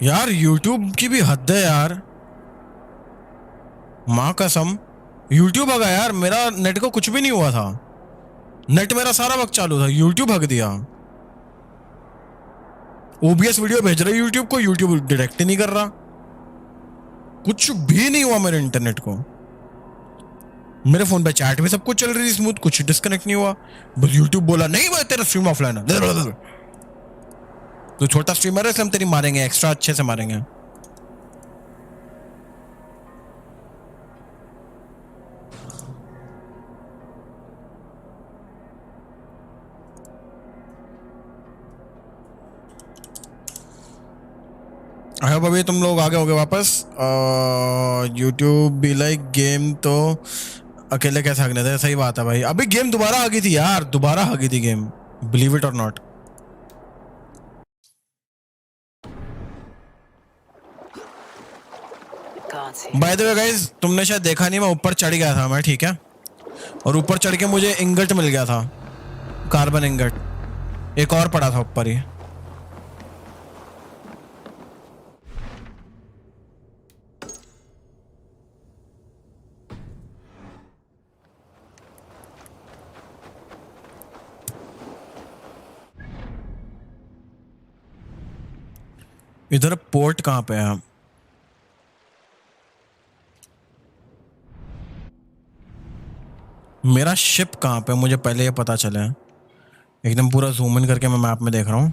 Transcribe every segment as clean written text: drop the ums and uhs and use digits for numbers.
यार YouTube की भी हद है यार, माँ कसम। YouTube हगा यार, मेरा नेट को कुछ भी नहीं हुआ था, नेट मेरा सारा वक्त चालू था, YouTube हग दिया। OBS वीडियो भेज रहा YouTube को, YouTube डिटेक्ट ही नहीं कर रहा, कुछ भी नहीं हुआ मेरे इंटरनेट को। मेरे फोन पे चैट भी सब कुछ चल रही थी स्मूथ, कुछ डिस्कनेक्ट नहीं हुआ, बस YouTube बोला नहीं भाई तेरा स्ट्रीम ऑफलाइन है, तो छोटा स्ट्रीमर है इसलिए हम तेरी मारेंगे, एक्स्ट्रा अच्छे से मारेंगे। आई होप अभी तुम लोग आगे होगे वापस। यूट्यूब भी लाइक गेम तो अकेले कैसे हगने थे, सही बात है भाई। अभी गेम दोबारा आ गई थी यार, दोबारा आ गई थी गेम, बिलीव इट और not. Bye the way guys, तुमने शायद देखा नहीं, मैं ऊपर चढ़ गया था मैं, ठीक है, और ऊपर चढ़ के मुझे इंगट मिल गया था, कार्बन इंगट, एक और पड़ा था ऊपर ही। इधर पोर्ट कहाँ पे है? मेरा शिप कहाँ पे, मुझे पहले ये पता चले। एकदम पूरा जूम इन करके मैं मैप में देख रहा हूँ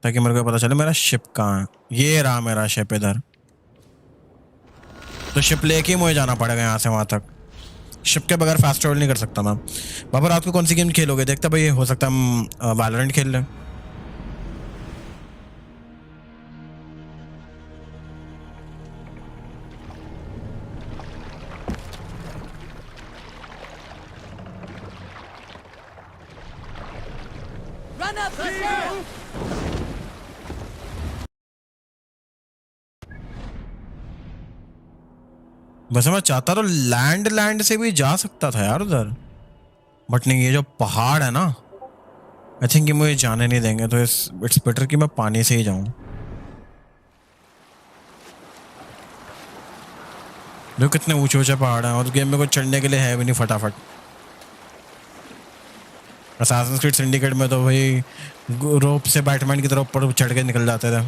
ताकि मेरे को पता चले मेरा शिप कहाँ है। ये रहा मेरा शिप इधर, तो शिप लेके मुझे जाना पड़ेगा यहाँ से वहाँ तक। शिप के बगैर फास्ट ट्रेवल नहीं कर सकता मैं। बाबा रात को कौन सी गेम खेलोगे? देखते भाई, हो सकता है हम वैलोरेंट खेल लें। वैसे मैं चाहता तो लैंड से भी जा सकता था यार उधर, बट नहीं, ये जो पहाड़ है ना, आई थिंक ये मुझे जाने नहीं देंगे, तो इट्स बेटर कि मैं पानी से ही जाऊं। देखो कितने ऊंचे ऊंचे पहाड़ हैं, और गेम में कुछ चढ़ने के लिए है भी नहीं फटाफट। असैसिन्स क्रीड सिंडिकेट में तो भाई रोप से बैटमैन की तरफ ऊपर चढ़ के निकल जाते थे।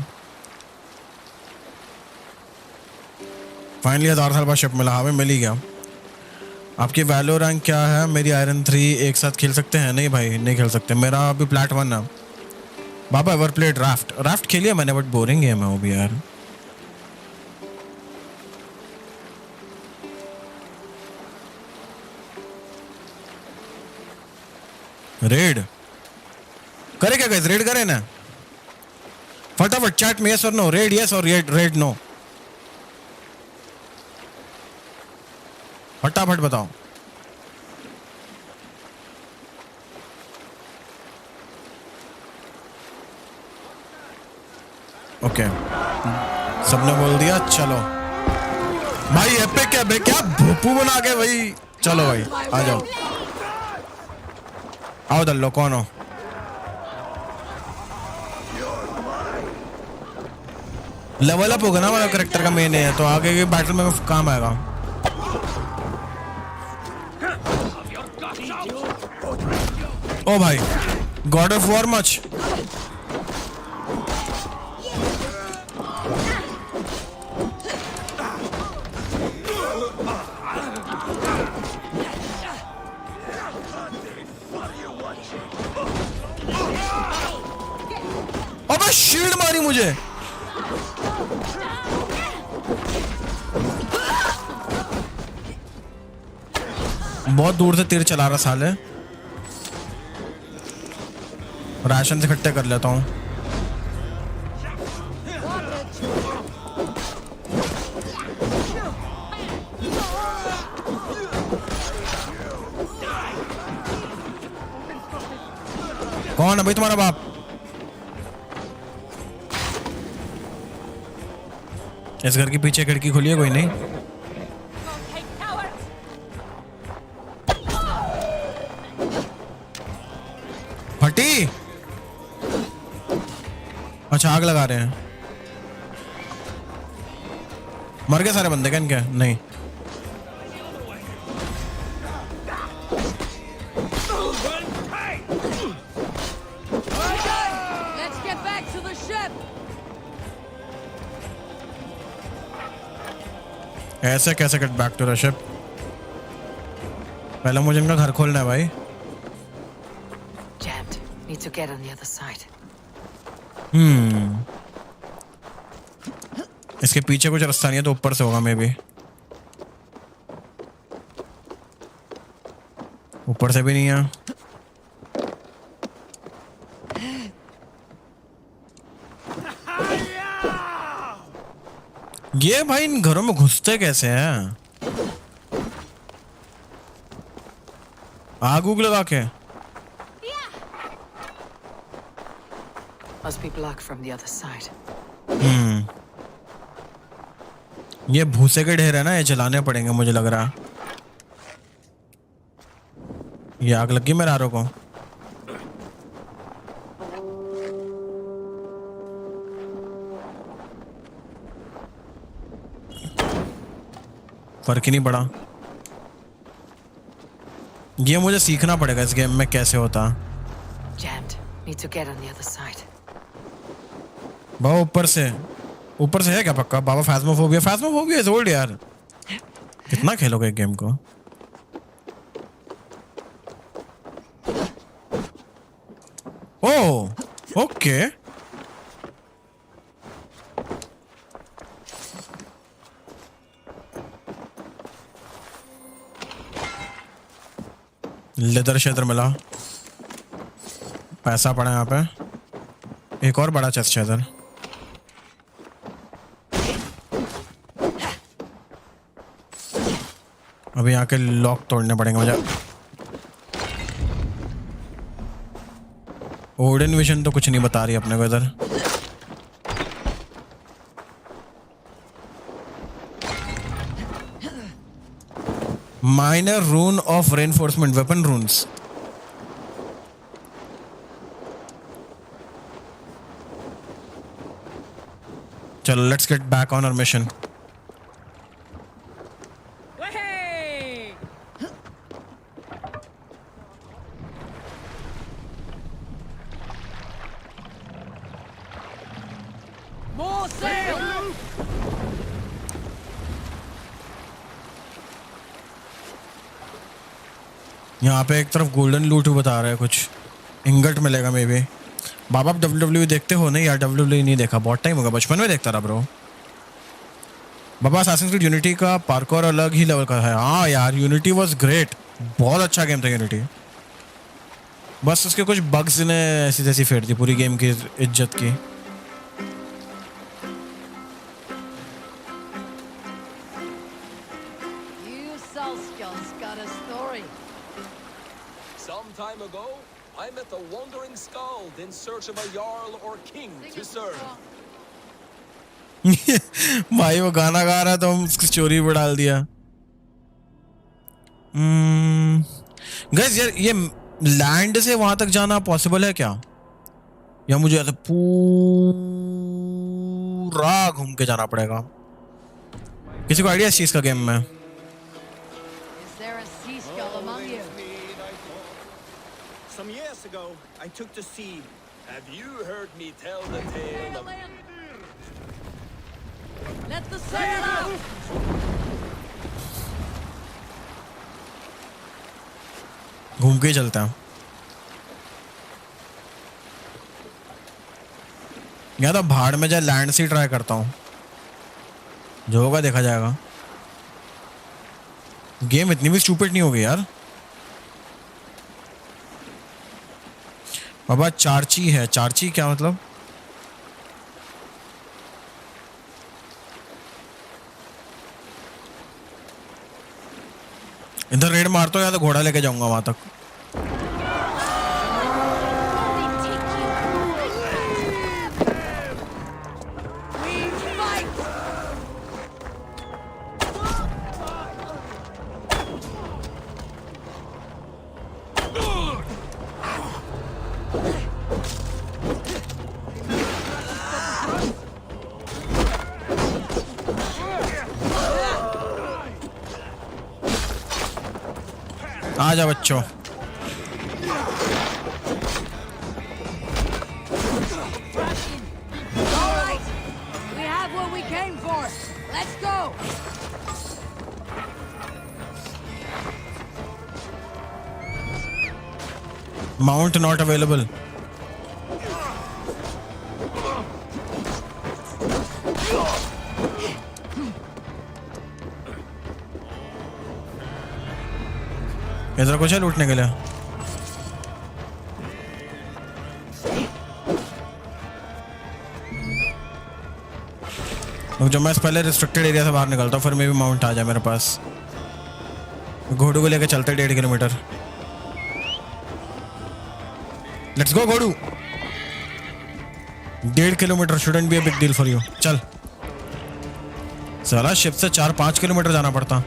फाइनली 1000 साल बाद शिप मिला, हमें मिल ही गया। आपकी वैल्यू रैंक क्या है? मेरी आयरन 3 एक साथ खेल सकते हैं? नहीं भाई, नहीं खेल सकते, मेरा अभी प्लैट 1 है। बाबा एवर प्लेड राफ्ट? राफ्ट खेलिए मैंने, बट बोरिंग गेम है वो भी यार। रेड करे क्या गाइस? रेड करे ना फटाफट चैट में, यस और नो, रेड यस और रेड नो, फटाफट बताओ। ओके सबने बोल दिया, चलो भाई। एपिक क्या बे, क्या भूपू बना के भाई। चलो भाई आ जाओ, आओ दल्लो, कौन हो? लेवल अप होगा ना मेरा करेक्टर का, मेन है तो आगे के बैटल में काम आएगा। ओ भाई, गॉड ऑफ वॉर मच। अबे शील्ड मारी मुझे। बहुत दूर से तीर चला रहा साले। राशन से इकट्ठे कर लेता हूँ। कौन है भाई तुम्हारा बाप? इस घर के पीछे खिड़की खुली है, कोई नहीं। फटी? अच्छा आग लगा रहे हैं। मर गए सारे बंदे क्या इनके? नहीं। ऐसे कैसे get back to the ship? पहले मुझे इनका घर खोलना है भाई। Jammed. Need to get on the other side. इसके पीछे कुछ रास्ता नहीं है तो ऊपर से होगा मे बी। ऊपर से भी नहीं है। ये भाई इन घरों में घुसते कैसे हैं? आग उग लगा के। Must be blocked from the other side. ये भूसे के ढेर है ना, ये जलाने पड़ेंगे मुझे लग रहा। ये आग लगी मेरे आरों को। फर्क ही नहीं पड़ा। ये मुझे सीखना पड़ेगा इस गेम में कैसे होता। Jammed. Need to get on the other side. बाबा ऊपर से है क्या पक्का? बाबा फैज़्मोफोबिया इज ओल्ड यार। कितना खेलोगे गेम को? Oh okay. लेदर शेदर मिला, पैसा पड़ा यहाँ पे। एक और बड़ा चेस्ट है इधर। अभी यहाँ के लॉक तोड़ने पड़ेंगे मुझे। ओडन विजन तो कुछ नहीं बता रही अपने को इधर। Minor rune of reinforcement weapon runes. चलो let's get back on our mission. यहाँ पे एक तरफ गोल्डन लूट बता रहा है, कुछ इंगट मिलेगा मे बी। बाबा आप WWE देखते हो? नहीं यार WWE नहीं देखा, बहुत टाइम होगा, बचपन में देखता रहा ब्रो। बाबा असैसिन्स क्रीड यूनिटी का पार्कोर अलग ही लेवल का है। हाँ यार यूनिटी वाज ग्रेट, बहुत अच्छा गेम था यूनिटी। बस उसके कुछ बग्स ने ऐसी तैसी फेर दी पूरी गेम की इज्जत की। Time ago, I met a wandering skald in search of a jarl or king to serve. भाई वो गाना गा रहा था, हम उसकी स्टोरी पर डाल दिया। गाइस यार ये लैंड से वहां तक जाना पॉसिबल है क्या, या मुझे ऐसे पूरा घूम के जाना पड़ेगा? किसी को आइडिया इस चीज का गेम में? Some years ago, I took the sea. Have you heard me tell the tale of... Let the sail out! घूम के चलता हूँ। या तो भाड़ में जाए लैंड से ट्राई करता हूँ, जो होगा देखा जाएगा। गेम इतनी भी स्टूपिड नहीं होगी यार। बाबा चार्ची है, चार्ची क्या मतलब? इधर रेड मारता हूँ या तो घोड़ा लेके जाऊंगा वहां तक। आ जा बच्चों। All right. We have what we came for. Let's go. Mount not available. इधर कुछ है लूटने के लिए? जब मैं पहले रिस्ट्रिक्टेड एरिया से बाहर निकलता हूँ, फिर मैं भी माउंट आ जाए मेरे पास। घोड़ू को लेकर चलते 1.5 किलोमीटर। लेट्स गो घोड़ू। 1.5 kilometre shouldn't be a big deal for you. चल साला शिप से 4-5 किलोमीटर जाना पड़ता।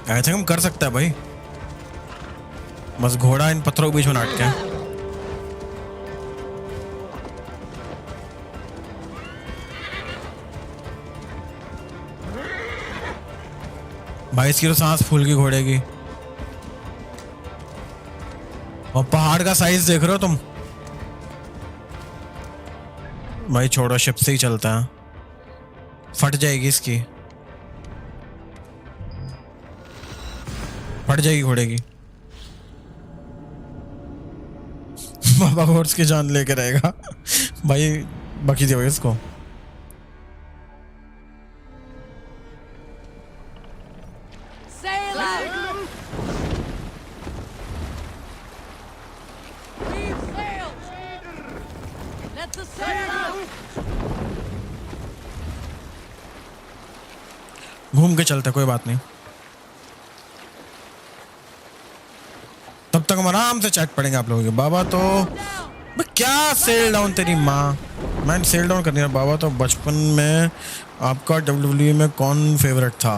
आई थिंक हम कर सकते हैं भाई, बस घोड़ा इन पत्थरों के बीच में नाट के। भाई इसकी तो सांस फूल गई घोड़े की। और पहाड़ का साइज देख रहे हो तुम? भाई छोड़ो, शिप से ही चलता है। फट जाएगी इसकी, फट जाएगी घोड़े की। बाबा हॉर्स की जान लेके रहेगा भाई। बाकी दे इसको। Sail out. Leave sails. Let the sail out. घूम के चलते, कोई बात नहीं। तब तक हम आराम से चैट पढ़ेंगे आप लोगों के। बाबा तो क्या सेल डाउन तेरी माँ। मैं सेल डाउन करनी है बाबा। तो बचपन में आपका WWE में कौन फेवरेट था?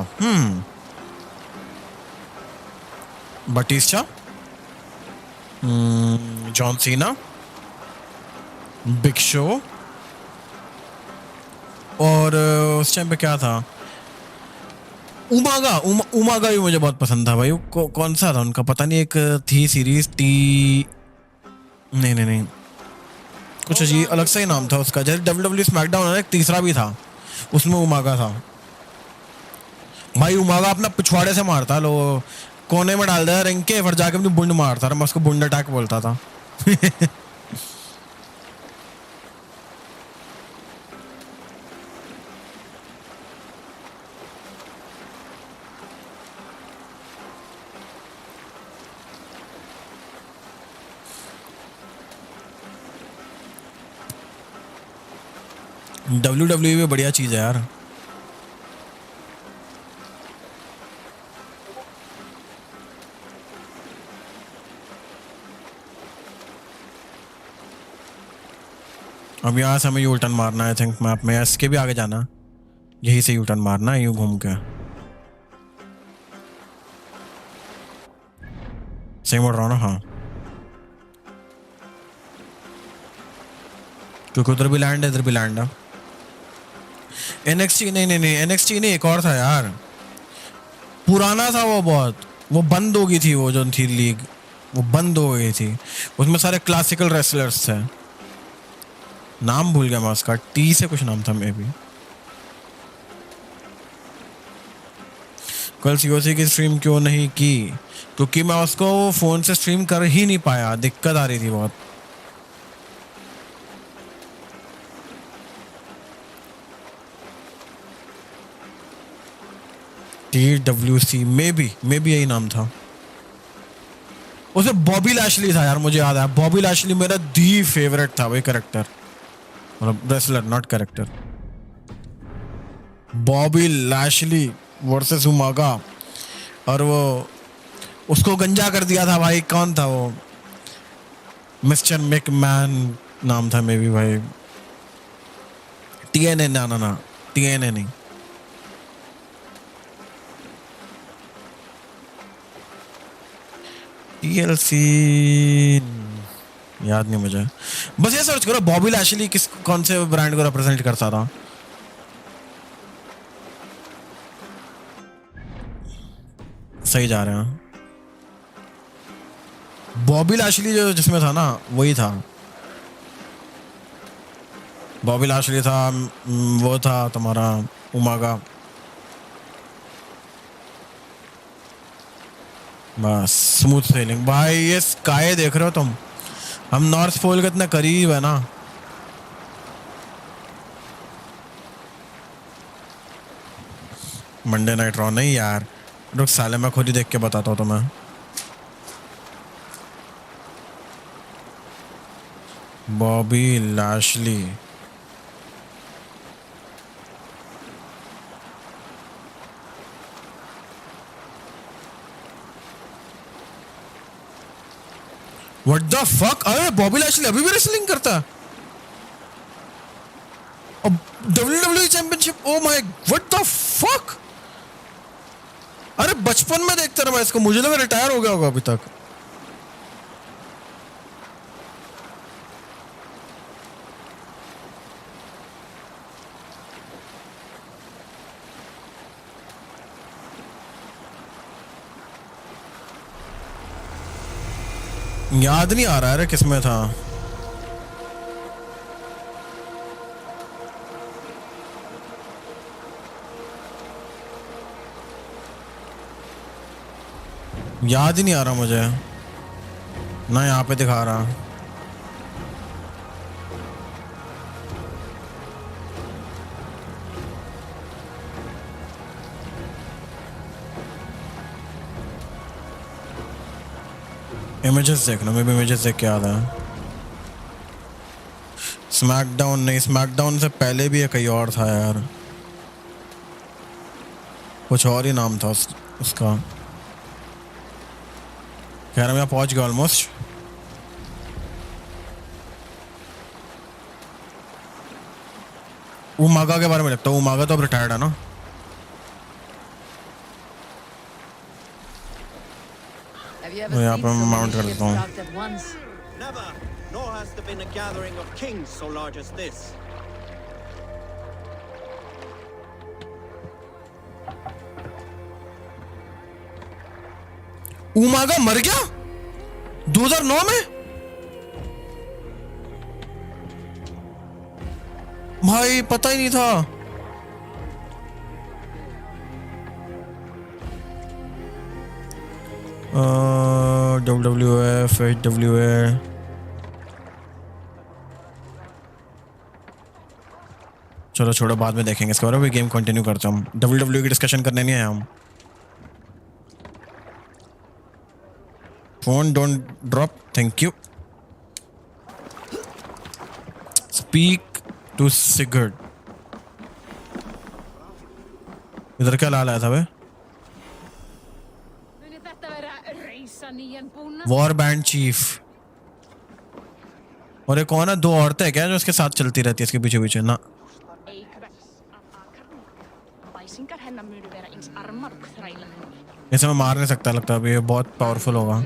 Batista, John Cena, Big Show, और उस टाइम पे क्या था, उमागा। उमागा भी मुझे बहुत पसंद था भाई। कौन सा था उनका पता नहीं, एक थी सीरीज टी, नहीं कुछ अजीब अलग सा ही नाम था उसका। जैसे WWE स्मैकडाउन है, एक तीसरा भी था, उसमें उमागा था भाई। उमागा अपना पिछवाड़े से मारता, लो कोने में डाल दिया रिंग के, फिर जाके अपनी बुंड मारता। मैं उसको बुंड अटैक बोलता था WWE भी बढ़िया चीज है यार। अब यहाँ से हमें यू टर्न मारना है। आई थिंक मैप में इसके भी आगे जाना, यही से यू टर्न मारना है, यूं घूम के। सही मोड़ रहा हूँ ना? हाँ, क्योंकि उधर भी लैंड है, इधर भी लैंड है। NXT नहीं NXT नहीं, एक और था यार, पुराना था वो बहुत। वो बंद हो गई थी, वो जो थी लीग, वो बंद हो गई थी। उसमें सारे क्लासिकल रेसलर्स थे। नाम भूल गया मैं उसका, टी से कुछ नाम था मे बी। कल COC की स्ट्रीम क्यों नहीं की? क्योंकि मैं उसको फोन से स्ट्रीम कर ही नहीं पाया, दिक्कत आ रही थी बहुत। TWC मे बी यही नाम था। उसे बॉबी लैशली था यार, मुझे याद है। बॉबी लैशली मेरा दी फेवरेट था भाई, कैरेक्टर, मतलब wrestler not character. Bobby Lashley versus Umaga, और वो उसको गंजा कर दिया था भाई। कौन था वो? मिस्टर मैकमैन नाम था मे बी भाई। TNA ना TNA नहीं। TLC याद नहीं मुझे। बस ये सर्च करो बॉबी लैशली कौन से ब्रांड को रिप्रेजेंट करता था। सही जा रहे हैं। बॉबी लाशली जो जिसमें था ना वही था। बॉबी लाशली था, वो था तुम्हारा उमागा। बस स्मूथ सेलिंग भाई। ये स्काई देख रहे हो तुम, हम नॉर्थ पोल के इतना करीब है ना। मंडे नाइट रॉ नहीं यार, रुक साले मैं खुद ही देख के बताता हूँ तुम्हें। Bobby Lashley what the fuck. अरे बॉबी लाशली अभी भी रेसलिंग करता है। WWE championship, oh my what the fuck. अरे बचपन में देखता रहा मैं इसको, मुझे लगा रिटायर हो गया होगा अभी तक। याद नहीं आ रहा है किसमें था। याद ही नहीं आ रहा मुझे ना, यहाँ पे दिखा रहा। इमेजेस देखना, मैं भी इमेजेस देख के याद है। स्मैकडाउन नहीं, स्मैकडाउन से पहले भी कहीं और था यार, कुछ और ही नाम था उसका। खैर हम यहाँ पहुंच गए ऑलमोस्ट। उमागा के बारे में लगता है, उमागा तो अब रिटायर्ड है ना। यहाँ पे मैं माउंट कर देता हूँ। Never, nor has there been a gathering of kings so large as this. Umaga मर गया 2009 में। भाई पता ही नहीं था। WWF HWA चलो छोड़ो, बाद में देखेंगे इसके बारे में। गेम कंटिन्यू करता हूँ। WWE की डिस्कशन करने नहीं आए हम। Phone don't drop, thank you. Speak to Sigurd. इधर क्या लाल आया था वे? War band chief. और एक कौन है, दो औरतें हैं क्या जो उसके साथ चलती रहती है इसके पीछे पीछे ना? इसे मैं मार नहीं सकता लगता, अभी ये बहुत पावरफुल होगा।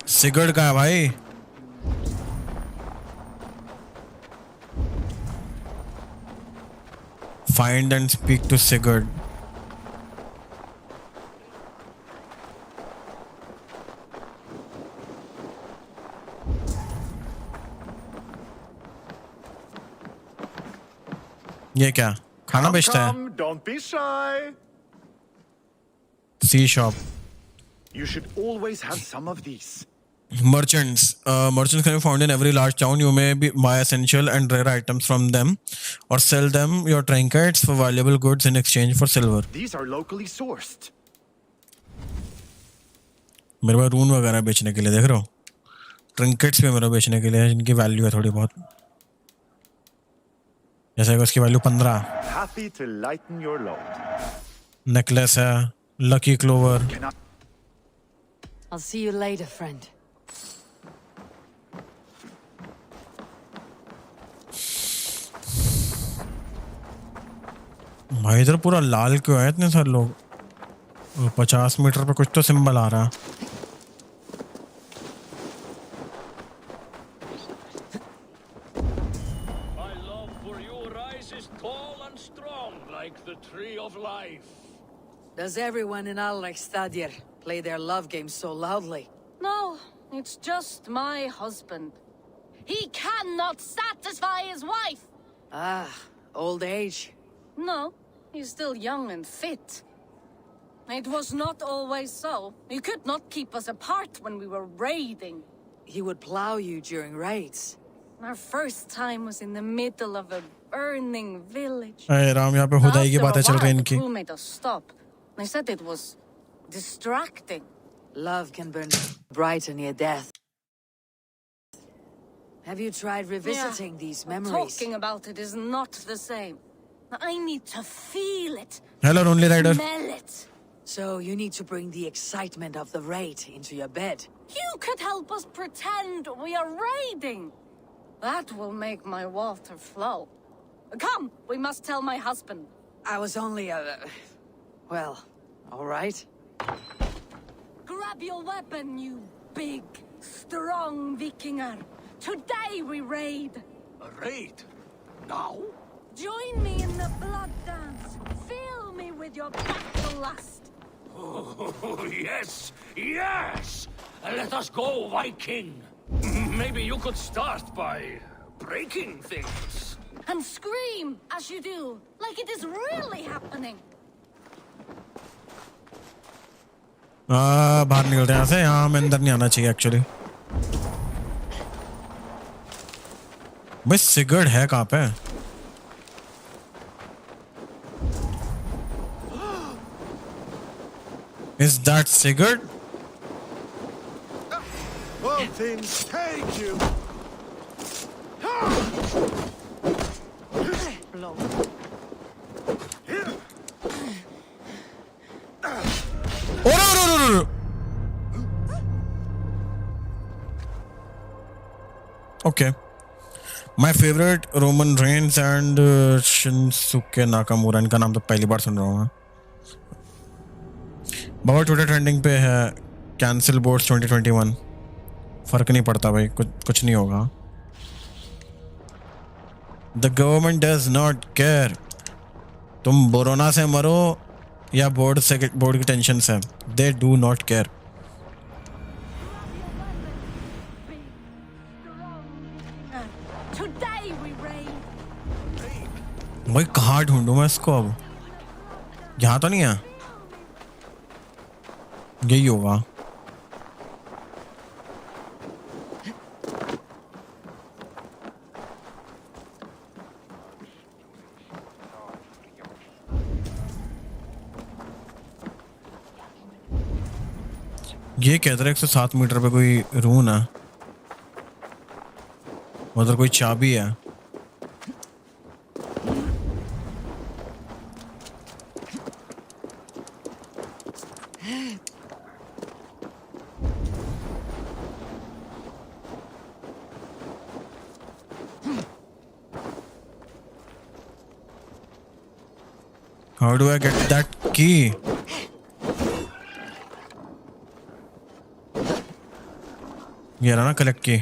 सिगर्ड कहाँ है भाई? Find and speak to Sigurd. ये क्या खाना बेचता है? Don't be shy. See shop. You should always have some of these. Merchants. Merchants can be found in every large town. You may buy essential and rare items from them, or sell them your trinkets for valuable goods in exchange for silver. These are locally sourced. मेरे पास रून वगैरह बेचने के लिए, देख रहे हो? ट्रिंकेट्स भी मेरा बेचने के लिए, जिनकी वैल्यू है थोड़ी बहुत। जैसे कि उसकी value 15। Happy to lighten your load. Necklace है, lucky clover. I'll see you later, friend. भाई इधर पूरा लाल क्यों है इतने सारे लोग? 50 मीटर पे कुछ तो सिंबल आ रहा। My love for you rises Does everyone in Alrekstadir play their love games so loudly? No, it's just my husband. He cannot satisfy his wife! Ah, old age. No, he's still young and fit. It was not always so. He could not keep us apart when we were raiding. He would plow you during raids. Our first time was in the middle of a burning village. अरे राम, यहाँ पे खुदाई की बातें चल रही हैं the इनकी. crew made us stop. They said it was distracting. Love can burn brighter near death. Have you tried revisiting these memories? Talking about it is not the same. I need to feel it. Hello, Lonely Rider. Smell it. So you need to bring the excitement of the raid into your bed. You could help us pretend we are raiding. That will make my water flow. Come, we must tell my husband. I was only well, all right. Grab your weapon, you big, strong Vikinger. Today we raid. A raid? Now? Join me in the blood dance. Fill me with your battle lust. Oh, yes, yes! Let us go, Viking! Maybe you could start by breaking things. And scream as you do, like it is really happening. बाहर निकलते हैं यहाँ से. यहाँ हमें अंदर नहीं आना चाहिए एक्चुअली. भाई सिगरेट है कहाँ पे? Is that Sigurd? Will things take you? Blow. Oh no. Okay. My favorite Roman Reigns and Shinsuke Nakamura. इनका नाम तो पहली बार सुन रहा हूँ मैं. बाबा ट्विटर ट्रेंडिंग पे है कैंसिल बोर्ड्स 2021. फर्क नहीं पड़ता भाई, कुछ नहीं होगा. The government does not care. तुम कोरोना से मरो या बोर्ड की टेंशन से, they do not care. Today we raid. भाई कहाँ ढूंढूं मैं इसको अब? यहाँ तो नहीं है. यही होगा. ये कहते रहे 107 मीटर पे कोई रून है, उधर कोई चाबी है. How do I get that key? ये रहा ना कलेक्ट की.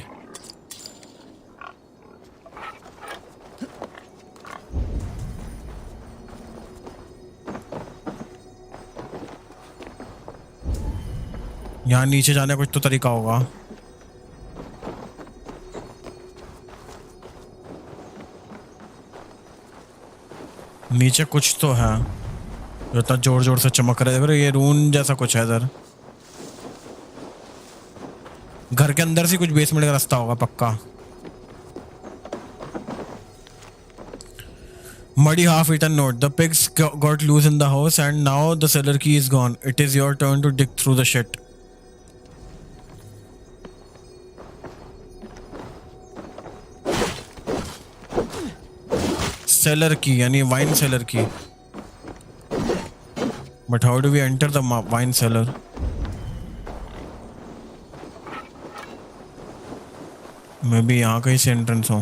यहाँ नीचे जाने का कुछ तो तरीका होगा. नीचे कुछ तो है जो इतना जोर जोर से चमक रहा है. देखो ये रून जैसा कुछ है इधर. घर के अंदर से कुछ बेसमेंट का रास्ता होगा पक्का. Muddy half-eaten note. The pigs got loose in the house and now the cellar key is gone. It is your turn to dig through the shit. Cellar key, यानी wine cellar key. But how do we enter the wine cellar? Maybe यहाँ कहीं से entrance हो.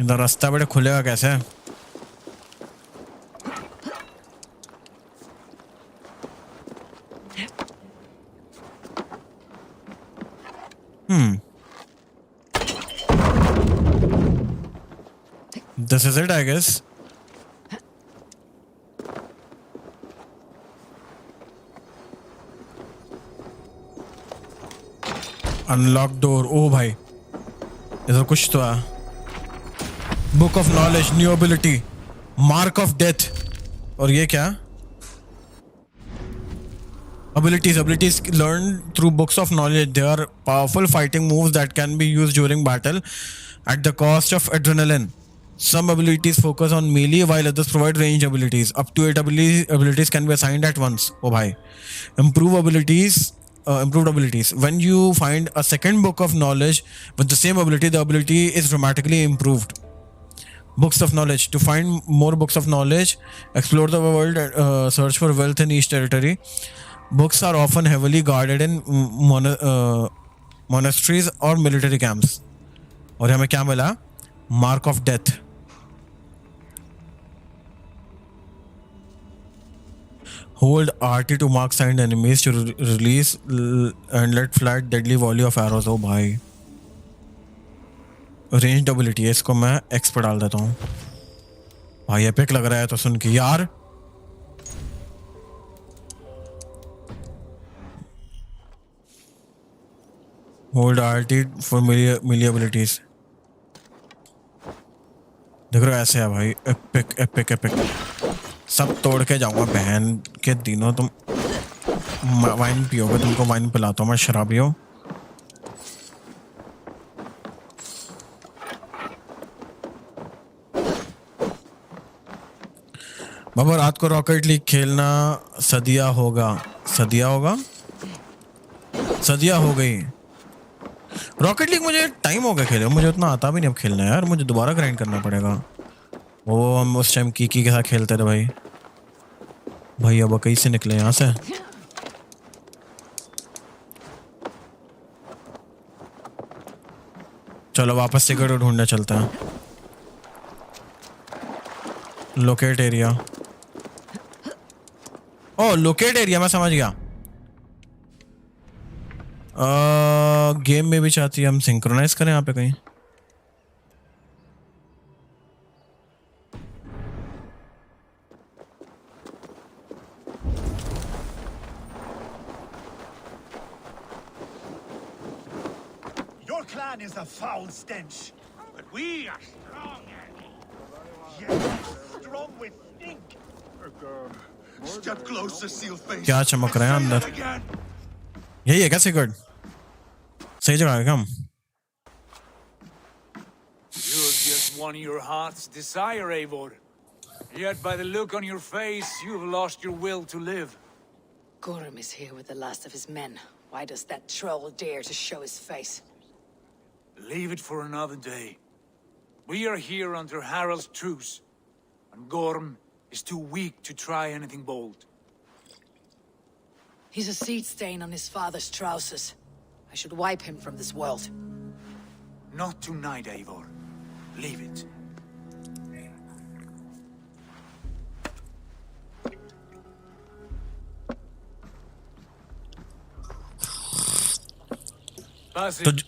इधर रास्ता बड़े खुलेगा कैसे? This is it, I guess. Unlock door. Oh भाई, इधर कुछ तो है. Book of knowledge, new ability, mark of death. और ये क्या? Abilities learned through books of knowledge. They are powerful fighting moves that can be used during battle at the cost of adrenaline. Some abilities focus on melee while others provide range abilities. Up to 8 abilities can be assigned at once. Oh bhai. Improved abilities. When you find a second book of knowledge with the same ability, the ability is dramatically improved. Books of knowledge. To find more books of knowledge, explore the world, search for wealth in each territory. Books are often heavily guarded in monasteries or military camps. और हमें क्या मिला? Mark of death. Hold RT to mark signed enemies to release and let fly deadly volley of arrows. Oh भाई. Ranged ability है, इसको मैं X पे डाल देता हूँ. भाई एपिक लग रहा है तो सुन के यार. Hold RT for melee abilities. देख रहे हो ऐसे है भाई. Epic epic epic. सब तोड़ के जाऊंगा बहन के दिनों. तुम वाइन पियोगे, तुमको वाइन पिलाता हूँ मैं, शराबी हो. बाबा रात को रॉकेट लीग खेलना सदिया होगा. सदिया होगा, सदिया हो गई. रॉकेट लीग मुझे टाइम हो गया खेले, मुझे उतना आता भी नहीं अब खेलना यार. मुझे दोबारा ग्राइंड करना पड़ेगा. वो हम उस टाइम की के साथ खेलते थे भाई. भाई अब कहीं से निकले यहाँ से. चलो वापस सिगरेट ढूंढने चलते हैं. Locate area. Oh locate area, मैं समझ गया. गेम में भी चाहती है हम सिंक्रोनाइज करें यहाँ पे कहीं. Your clan is a foul stench. But we are strong, Annie. Yes, strong with stink. Step closer, seal face. क्या चमक रहा है अंदर? Again. यही है क्या सिगरेट? सही जगह है क्या हम? You're just one of your heart's desire, Eivor. Yet by the look on your face, you've lost your will to live. Gorm is here with the last of his men. Why does that troll dare to show his face? Leave it for another day. We are here under Harald's truce, and Gorm is too weak to try anything bold. He's a seed stain on his father's trousers. I should wipe him from this world. Not tonight, Eivor. Leave it. Basim,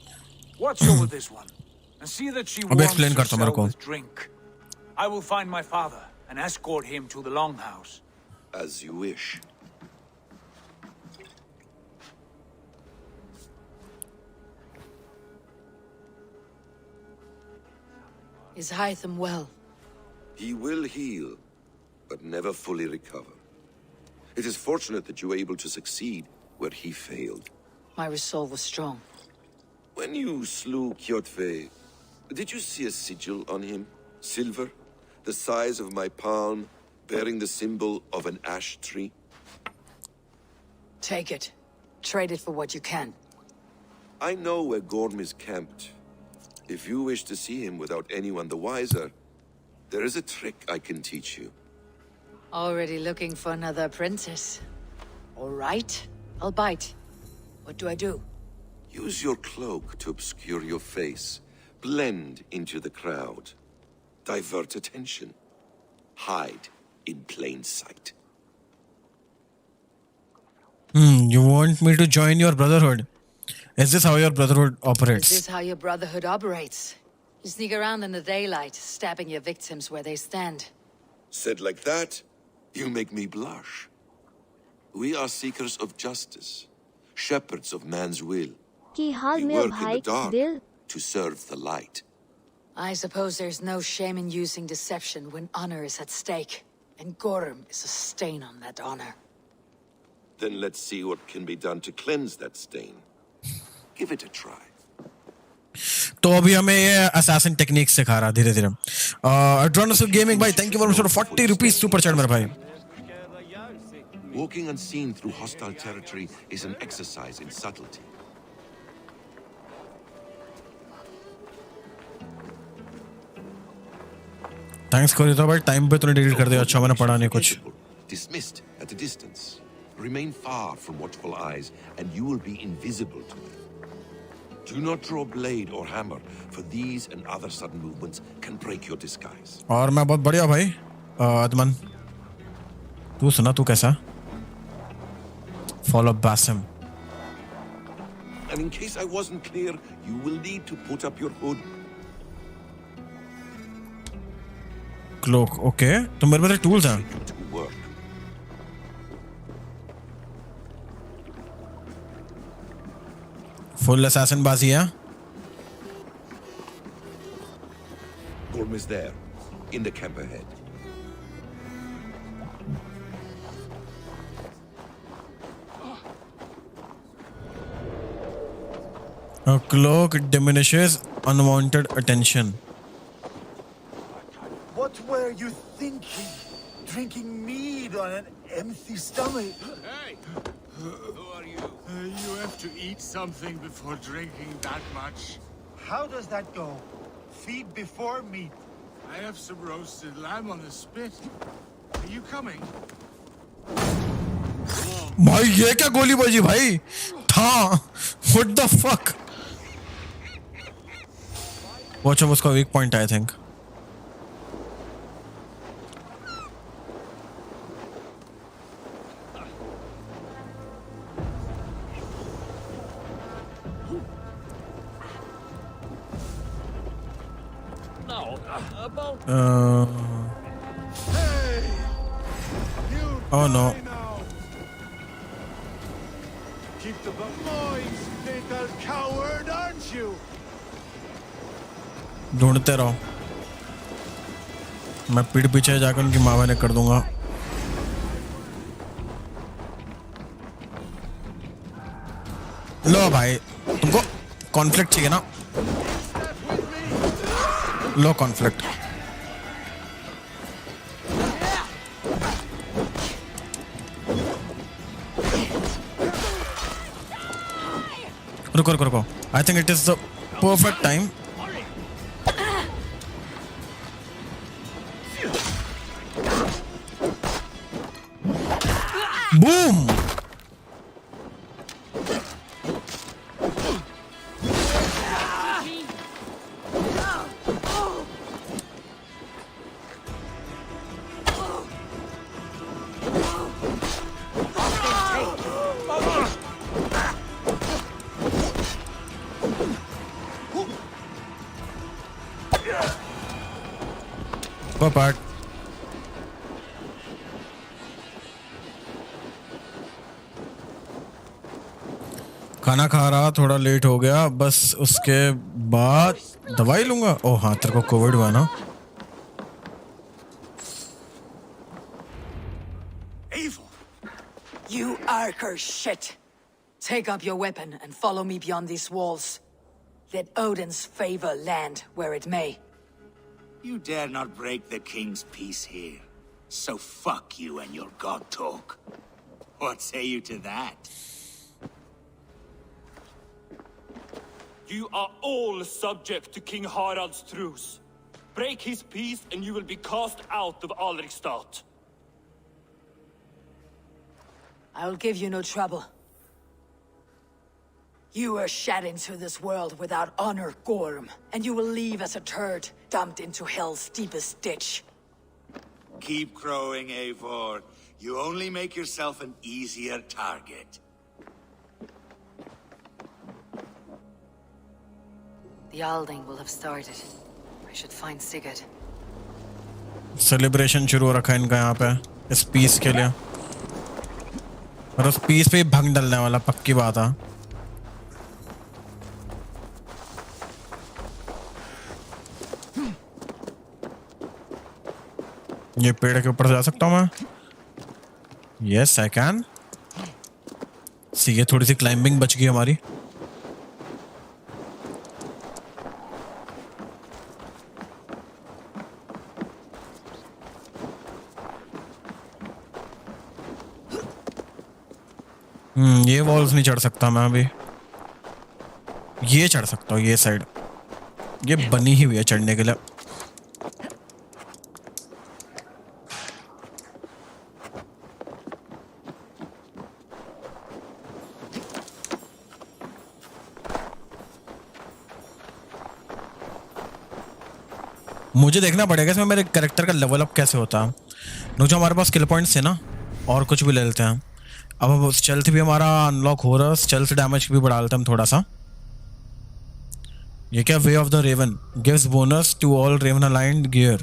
watch over this one, and see that she warms explain करता हूँ मेरे herself को. with drink. I will find my father and escort him to the Longhouse. As you wish. Is Hytham well? He will heal, but never fully recover. It is fortunate that you were able to succeed where he failed. My resolve was strong. When you slew Kjotve, did you see a sigil on him? Silver, the size of my palm, bearing the symbol of an ash tree? Take it. Trade it for what you can. I know where Gorm is camped. If you wish to see him without anyone the wiser, there is a trick I can teach you. Already looking for another apprentice. All right, I'll bite. What do I do? Use your cloak to obscure your face. Blend into the crowd. Divert attention. Hide in plain sight. You want me to join your brotherhood? Is this how your brotherhood Is operates? this how your brotherhood operates? You sneak around in the daylight, stabbing your victims where they stand. Said like that, you make me blush. We are seekers of justice, shepherds of man's will. की हाल We में work in भाई the dark दिल to serve the light. I suppose there's no shame in using deception when honor is at stake. And Gorm is a stain on that honor. Then let's see what can be done to cleanse that stain. Give it a try. तो अभी हमें ये assassin technique सिखा रहा धीरे धीरे. Adronis Gaming भाई, thank you very much for 40 rupees super chat मेरे भाई. Walking unseen through hostile territory is an exercise in subtlety. Thanks करी तो भाई, time पे तूने delete कर दिया. अच्छा मैंने पढ़ा नहीं कुछ. Dismissed at a distance. Remain far from watchful eyes, and you will be invisible to them. Do not draw blade or hammer, for these and other sudden movements can break your disguise. और मैं बहुत बढ़िया भाई. अदमन, तू सुना, तू कैसा? Follow Basim. And in case I wasn't clear, you will need to put up your hood. Cloak, okay. तो मेरे पास tools हैं. To work. Full assassin बाजी है. Gorm is there, in the camp ahead. A cloak diminishes unwanted attention. What were you thinking? Drinking mead on an empty stomach? Hey! Who are you? You have to eat something before drinking that much. How does that go? Feed before meat. I have some roasted lamb on the spit. Are you coming? भाई ये क्या गोली बाजी भाई? था. What the fuck? Watch out, उसका weak point I think. Oh no. Keep the boys, little coward, aren't you? ढूंढते रहो. मैं पीठ पीछे जाकर उनकी माँ बहने कर दूंगा. लो भाई, तुमको कॉन्फ्लिक्ट चाहिए ना? लो कॉन्फ्लिक्ट. रुको रुको रुको. I think it is the perfect time. Boom! Apart. खाना खा रहा, थोड़ा लेट हो गया, बस उसके बाद दवाई लूंगा. ओह हाँ, तेरे को कोविड हुआ ना? Evil! You are cursed shit. Take up your weapon and follow me beyond these walls. Let Odin's favor land where it may. You dare not break the king's peace here. So fuck you and your god talk. What say you to that? You are all subject to King Harald's truce. Break his peace and you will be cast out of Alrikstad. I will give you no trouble. You were shed into this world without honor, Gorm, and you will leave as a turd, dumped into hell's deepest ditch. Keep crowing, Eivor. You only make yourself an easier target. The Alding will have started. I should find Sigurd. Celebration शुरू हो रखा है इनका यहाँ पे इस piece के लिए, और उस पीस पे ही भंग डलने वाला, पक्की बात है। ये पेड़ के ऊपर से जा सकता हूँ मैं? Yes I can. सी, ये थोड़ी सी क्लाइंबिंग बच गई हमारी। ये वॉल्स नहीं चढ़ सकता मैं अभी। ये चढ़ सकता हूँ, ये साइड, ये बनी ही हुई है चढ़ने के लिए। मुझे देखना पड़ेगा इसमें मेरे कैरेक्टर का लेवल अप कैसे होता है। जो हमारे पास स्किल पॉइंट्स है ना, और कुछ भी ले लेते हैं। अब स्टेल्थ भी हमारा अनलॉक हो रहा है, स्टेल्थ डैमेज भी बढ़ा लेते हैं हम थोड़ा सा। ये क्या? Way of the raven gives bonus to all raven aligned gear.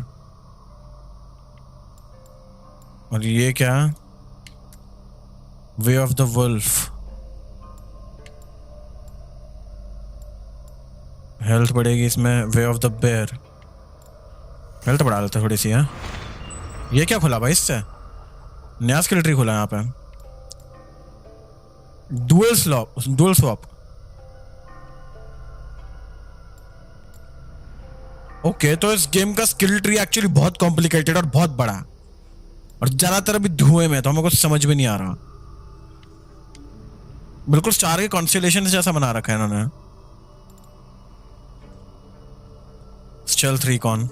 और ये क्या? Way of the wolf, health बढ़ेगी इसमें। Way of the bear, health बढ़ा लेते थोड़ी सी है। ये क्या खुला भाई? इससे नया स्किल ट्री खुला यहाँ पे। Dual swap. ओके, तो इस गेम का स्किल ट्री एक्चुअली बहुत कॉम्प्लिकेटेड और बहुत बड़ा, और ज्यादातर अभी धुएं में, तो हमें कुछ समझ में नहीं आ रहा। बिल्कुल स्टार के कॉन्स्टेलेशन जैसा बना रखा है इन्होंने। स्टेल्थ रिकॉन,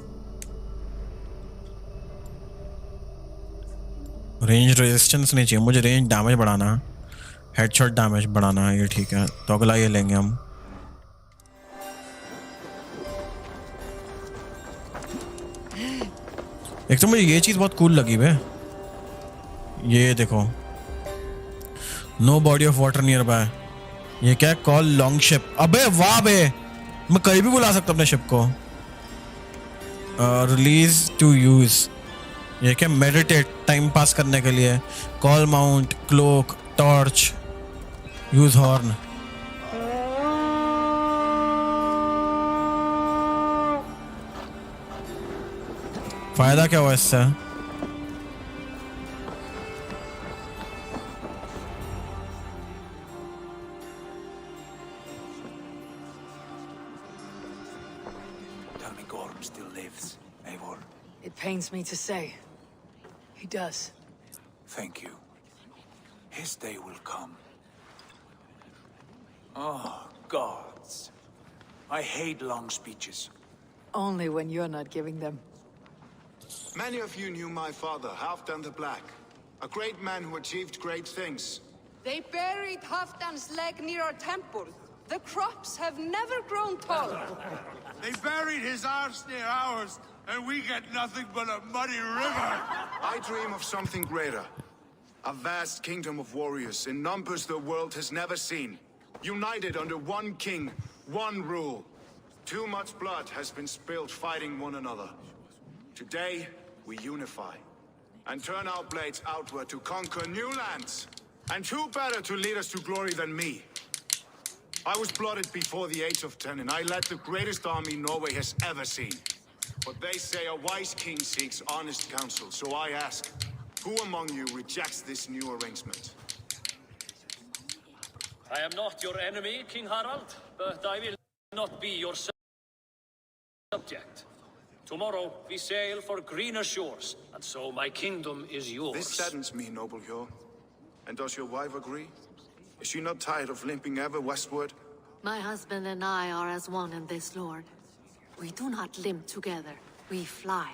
रेंज रेजिस्टेंस नहीं चाहिए मुझे, रेंज डैमेज बढ़ाना, हेडशॉट डैमेज बढ़ाना है, ये ठीक है। तो अगला ये लेंगे हम। एक तो मुझे ये चीज बहुत कूल लगी बे, ये देखो, no body of water nearby. ये क्या है? Call longship. अबे वाह बे, मैं कहीं भी बुला सकता हूँ अपने शिप को। रिलीज टू यूज, ये क्या? मेडिटेट, टाइम पास करने के लिए। Call mount, cloak, torch, use horn. फायदा क्या हुआ इससे? Tell me Gorm still lives, Eivor. It pains me to say. He does. Thank you. His day will come. Oh, gods. I hate long speeches. Only when you're not giving them. Many of you knew my father, Halfdan the Black. A great man who achieved great things. They buried Halfdan's leg near our temple. The crops have never grown tall. They buried his arse near ours, and we get nothing but a muddy river. I dream of something greater. A vast kingdom of warriors in numbers the world has never seen. United under one king, one rule. Too much blood has been spilled fighting one another. Today, we unify and turn our blades outward to conquer new lands. And who better to lead us to glory than me? I was blooded before the age of 10, and I led the greatest army Norway has ever seen. But they say a wise king seeks honest counsel, so I ask, who among you rejects this new arrangement? I am not your enemy, King Harald, but I will not be your subject. Tomorrow we sail for greener shores, and so my kingdom is yours. This saddens me, noble Hjor. And does your wife agree? Is she not tired of limping ever westward? My husband and I are as one in this, Lord. We do not limp together, we fly.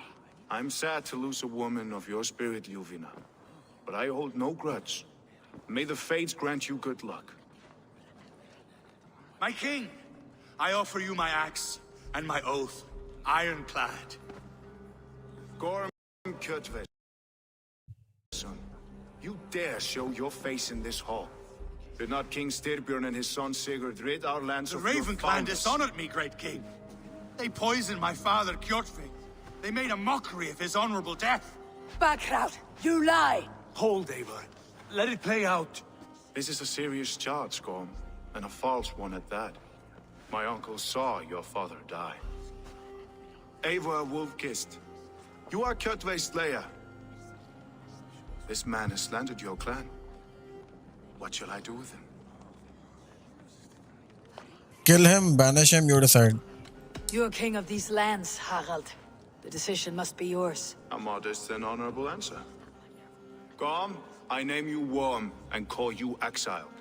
I'm sad to lose a woman of your spirit, Yuvina. But I hold no grudge. May the fates grant you good luck. My king, I offer you my axe and my oath, ironclad. Gorm Kjotve, son. You dare show your face in this hall? Did not King Styrbjörn and his son Sigurd rid our lands The of your Raven clan founders? dishonored me, great king. They poisoned my father, Kjotve. They made a mockery of his honorable death. Backrout, you lie! Hold, Eivor. Let it play out. This is a serious charge, Gorm, and a false one at that. My uncle saw your father die. Eivor Wolf-Kissed, you are Kjotve's slayer. This man has slandered your clan. What shall I do with him? Kill him, banish him, you decide. You're king of these lands, Harald. The decision must be yours. A modest and honorable answer. Gorm, I name you Worm and call you exiled.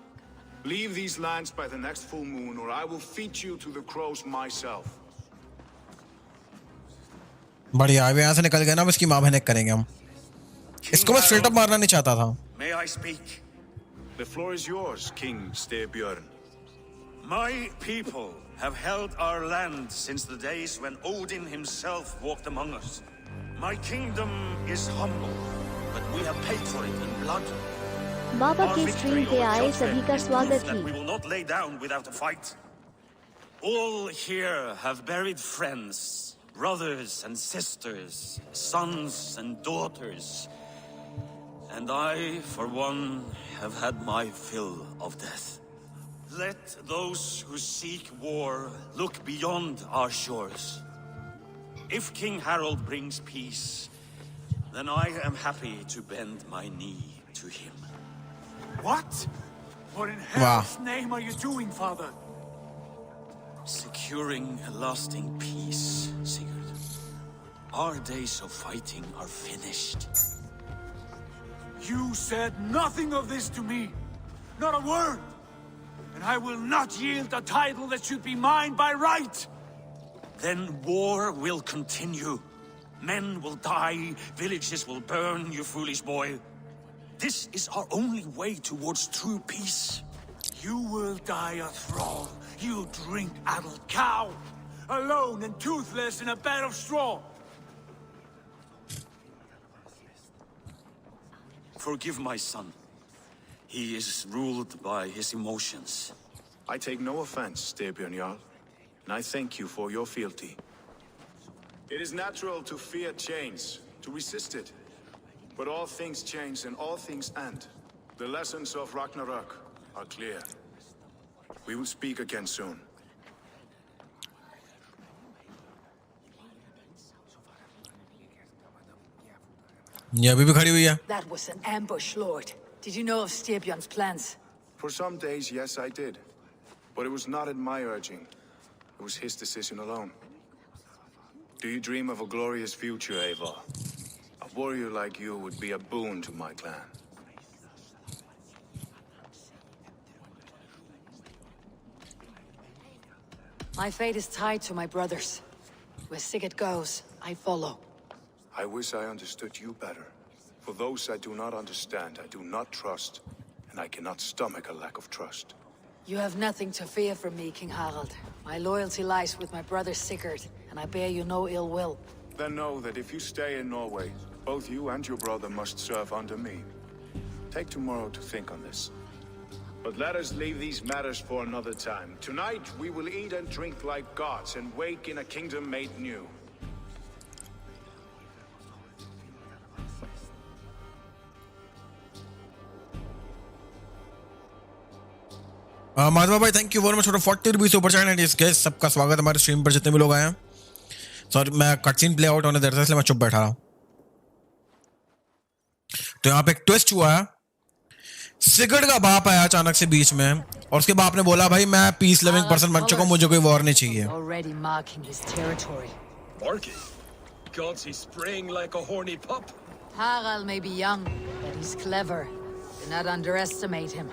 Leave these lands by the next full moon, or I will feed you to the crows myself. बढ़िया, अब यहाँ से निकल गए ना, अब इसकी माँ बहन करेंगे हम. इसको मैं स्ट्रेट अप मारना नहीं चाहता था. May I speak? The floor is yours, King Styrbjörn. My people have held our land since the days when Odin himself walked among us. My kingdom is humble, but we have paid for it in blood. Baba Our के victory stream पे over आए Kjotve सभी का proves स्वागत that he. we will not lay down without a fight. All here have buried friends, brothers and sisters, sons and daughters. And I, for one, have had my fill of death. Let those who seek war look beyond our shores. If King Harald brings peace, then I am happy to bend my knee to him. What? What in hell's name are you doing, father? Securing a lasting peace, Sigurd. Our days of fighting are finished. You said nothing of this to me. Not a word. And I will not yield a title that should be mine by right. Then war will continue. Men will die, villages will burn, you foolish boy. This is our only way towards true peace. You will die a thrall. You drink-addled cow. Alone and toothless in a bed of straw. Forgive my son. He is ruled by his emotions. I take no offense, Styrbjörn Jarl, and I thank you for your fealty. It is natural to fear change, to resist it. But all things change and all things end. The lessons of Ragnarok are clear. We will speak again soon. ये अभी भी खड़ी हुई है. That was an ambush, Lord. Did you know of Styrbjörn's plans? For some days, yes, I did. But it was not at my urging. It was his decision alone. Do you dream of a glorious future, Eivor? A warrior like you would be a boon to my clan. My fate is tied to my brothers. Where Sigurd goes, I follow. I wish I understood you better. For those I do not understand, I do not trust, and I cannot stomach a lack of trust. You have nothing to fear from me, King Harald. My loyalty lies with my brother Sigurd, and I bear you no ill will. Then know that if you stay in Norway, both you and your brother must serve under me. Take tomorrow to think on this. But let us leave these matters for another time. Tonight, we will eat and drink like gods and wake in a kingdom made new. Madhava भाई thank you very much for 40 rupees super chat इस guys सबका स्वागत है हमारे stream पर जितने भी लोग आए हैं. सॉरी मैं कट सीन प्ले आउट होने दे रहा था इसलिए मैं चुप बैठा रहा. तो यहाँ पे एक ट्विस्ट हुआ है. सिगर्ड का बाप आया अचानक से बीच में और उसके बाप ने बोला भाई मैं पीस लविंग पर्सन बन चुका हूं, मुझे कोई वॉर नहीं चाहिए. Already marking his territory. Barking? Gods, he's spraying like a horny pup. Harald may be young, but he's clever. Do not underestimate him.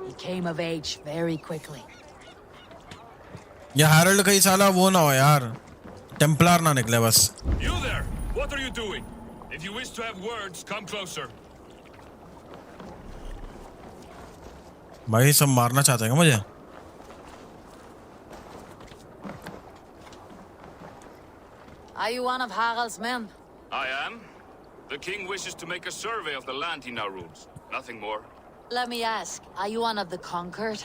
He came of age very quickly. ये Harald कई साला वो ना हो यार, Templar ना निकले बस. You there? What are you doing? If you wish to have words, come closer. भाई सब मारना चाहते हैं मुझे. Are you one of Harald's men? I am. The king wishes to make a survey of the land he now rules. Nothing more. Let me ask, are you one of the conquered?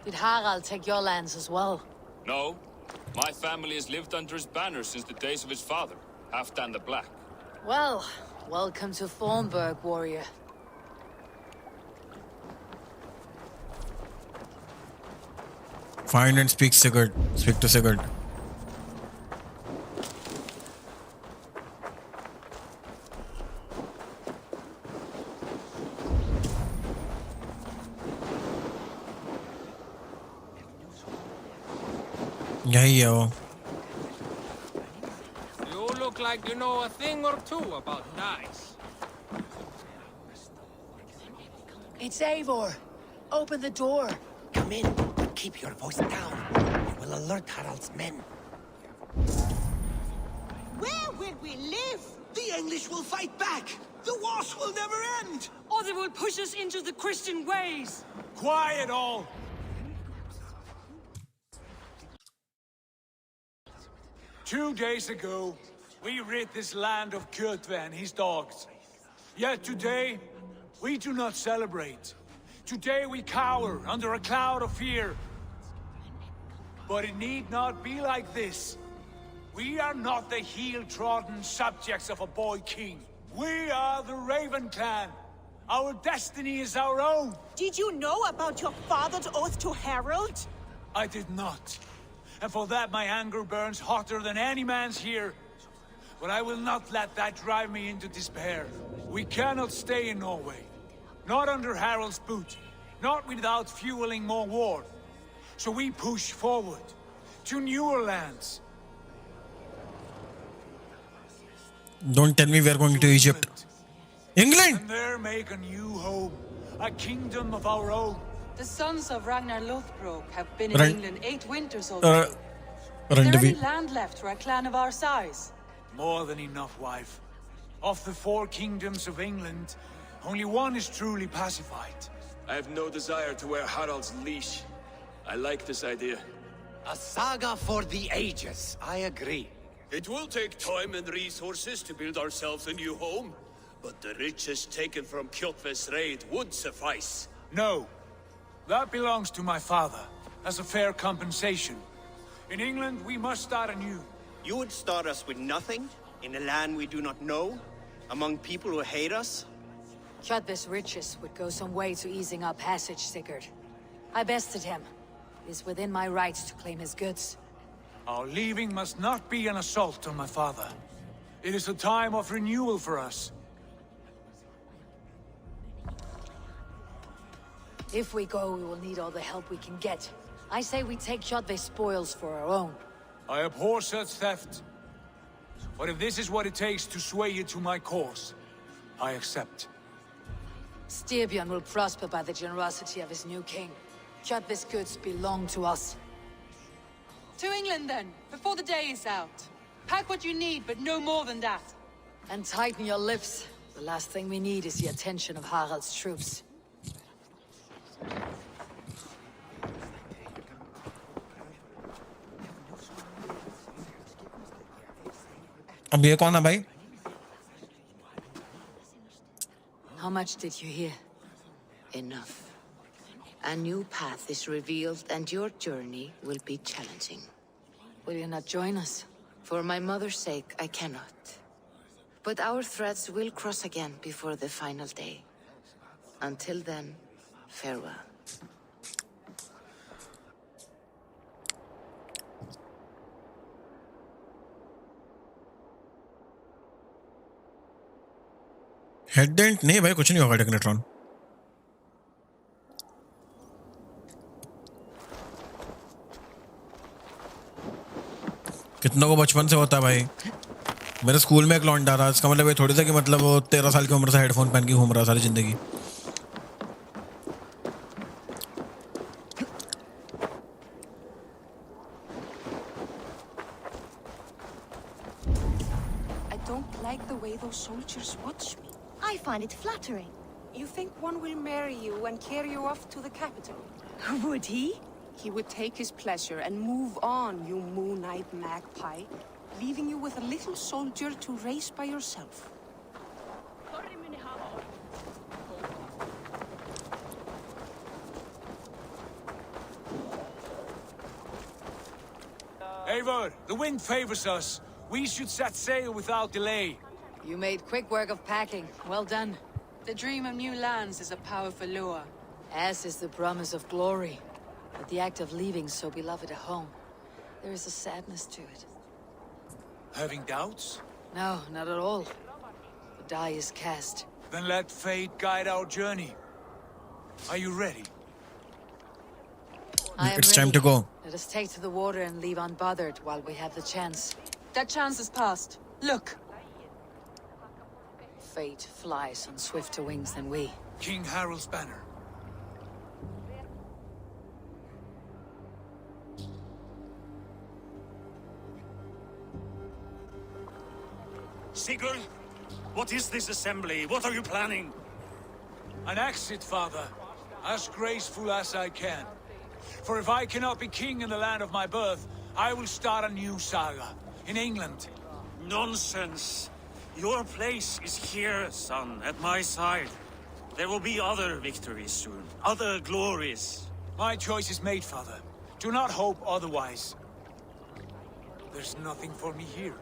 Did Harald take your lands as well? No. My family has lived under his banner since the days of his father, Halfdan the Black. Well, welcome to Thornburg, warrior. Find and speak Sigurd. Speak to Sigurd. यही है वो. You look like you know a thing or two about dice. It's Eivor. Open the door. Come in, but keep your voice down. It will alert Harald's men. Where will we live? The English will fight back! The wars will never end! Or they will push us into the Christian ways. Quiet all! 2 days ago, we rid this land of Kjotve and his dogs. Yet today, we do not celebrate. Today we cower under a cloud of fear. But it need not be like this. We are not the heel-trodden subjects of a boy king. We are the Raven clan. Our destiny is our own. Did you know about your father's oath to Harald? I did not. And for that my anger burns hotter than any man's here. But I will not let that drive me into despair. We cannot stay in Norway. Not under Harald's boot. Not without fueling more war. So we push forward. To newer lands. Don't tell me we are going to Egypt. England! And there make a new home. A kingdom of our own. The sons of Ragnar Lothbrok have been in Run- England 8 winters already. Is there Randavi. any land left for a clan of our size? More than enough, wife. Of the 4 kingdoms of England, only one is truly pacified. I have no desire to wear Harald's leash. I like this idea. A saga for the ages, I agree. It will take time and resources to build ourselves a new home, but the riches taken from Kjotve's raid would suffice. No. That belongs to my father, as a fair compensation. In England, we must start anew. You would start us with nothing? In a land we do not know? Among people who hate us? Kjotve's riches would go some way to easing our passage, Sigurd. I bested him. It is within my rights to claim his goods. Our leaving must not be an assault on my father. It is a time of renewal for us. If we go, we will need all the help we can get. I say we take Kjotve's spoils for our own. I abhor such theft. But if this is what it takes to sway you to my cause, I accept. Styrbjörn will prosper by the generosity of his new king. Kjotve's goods belong to us. To England then, before the day is out. Pack what you need, but no more than that. And tighten your lips. The last thing we need is the attention of Harald's troops. अब ये कौन है भाई? How much did you hear? Enough. A new path is revealed and your journey will be challenging. Will you not join us? For my mother's sake, I cannot. But our threads will cross again before the final day. Until then, farewell. हेड डेंट नहीं भाई, कुछ नहीं होगा टेक्नेट्रॉन. कितनों को बचपन से होता है भाई. मेरे स्कूल में एक लौंडा था. इसका मतलब ये थोड़ी था कि मतलब वो 13 साल की उम्र से हेडफोन पहन के घूम रहा सारी जिंदगी. I don't like the way those soldiers watch me. I find it flattering. You think one will marry you and carry you off to the capital? Would he? He would take his pleasure and move on, you moon-eyed magpie, leaving you with a little soldier to raise by yourself. Eivor, the wind favors us. We should set sail without delay. You made quick work of packing. Well done. The dream of new lands is a powerful lure. As is the promise of glory. But the act of leaving so beloved a home, there is a sadness to it. Having doubts? No, not at all. The die is cast. Then let fate guide our journey. Are you ready? I am It's ready. time to go. Let us take to the water and leave unbothered while we have the chance. That chance is past. Look. Fate flies on swifter wings than we. King Harald's banner. Sigurd, what is this assembly? What are you planning? An exit, father. As graceful as I can. For if I cannot be king in the land of my birth, I will start a new saga. In England. Nonsense. Your place is here, son, at my side. There will be other victories soon. Other glories. My choice is made, father. Do not hope otherwise. There's nothing for me here.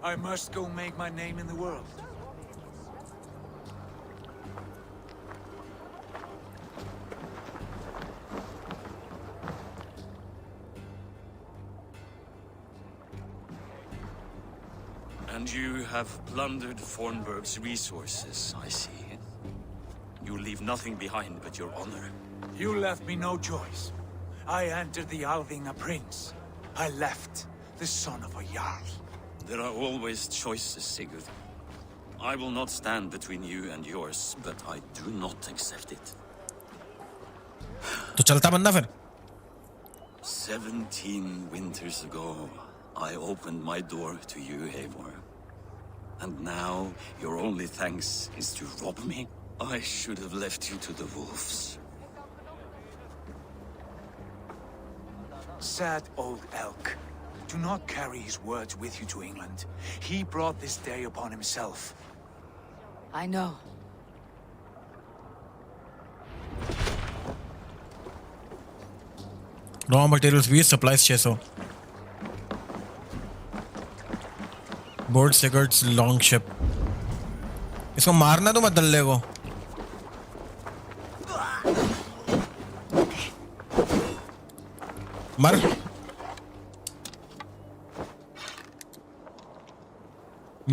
I must go make my name in the world. And you have plundered Fornburg's resources, I see. You leave nothing behind but your honor. You left me no choice. I entered the Alving a prince. I left the son of a Jarl. There are always choices, Sigurd. I will not stand between you and yours, but I do not accept it. तो चलता बंदा फिर 17 winters ago, I opened my door to you, Eivor. And now, your only thanks is to rob me? I should have left you to the wolves. Sad old elk. Do not carry his words with you to England. He brought this day upon himself. I know. Raw materials भी supplies 600 board cigarettes long ship इसको मारना तो मत दल्ले को मर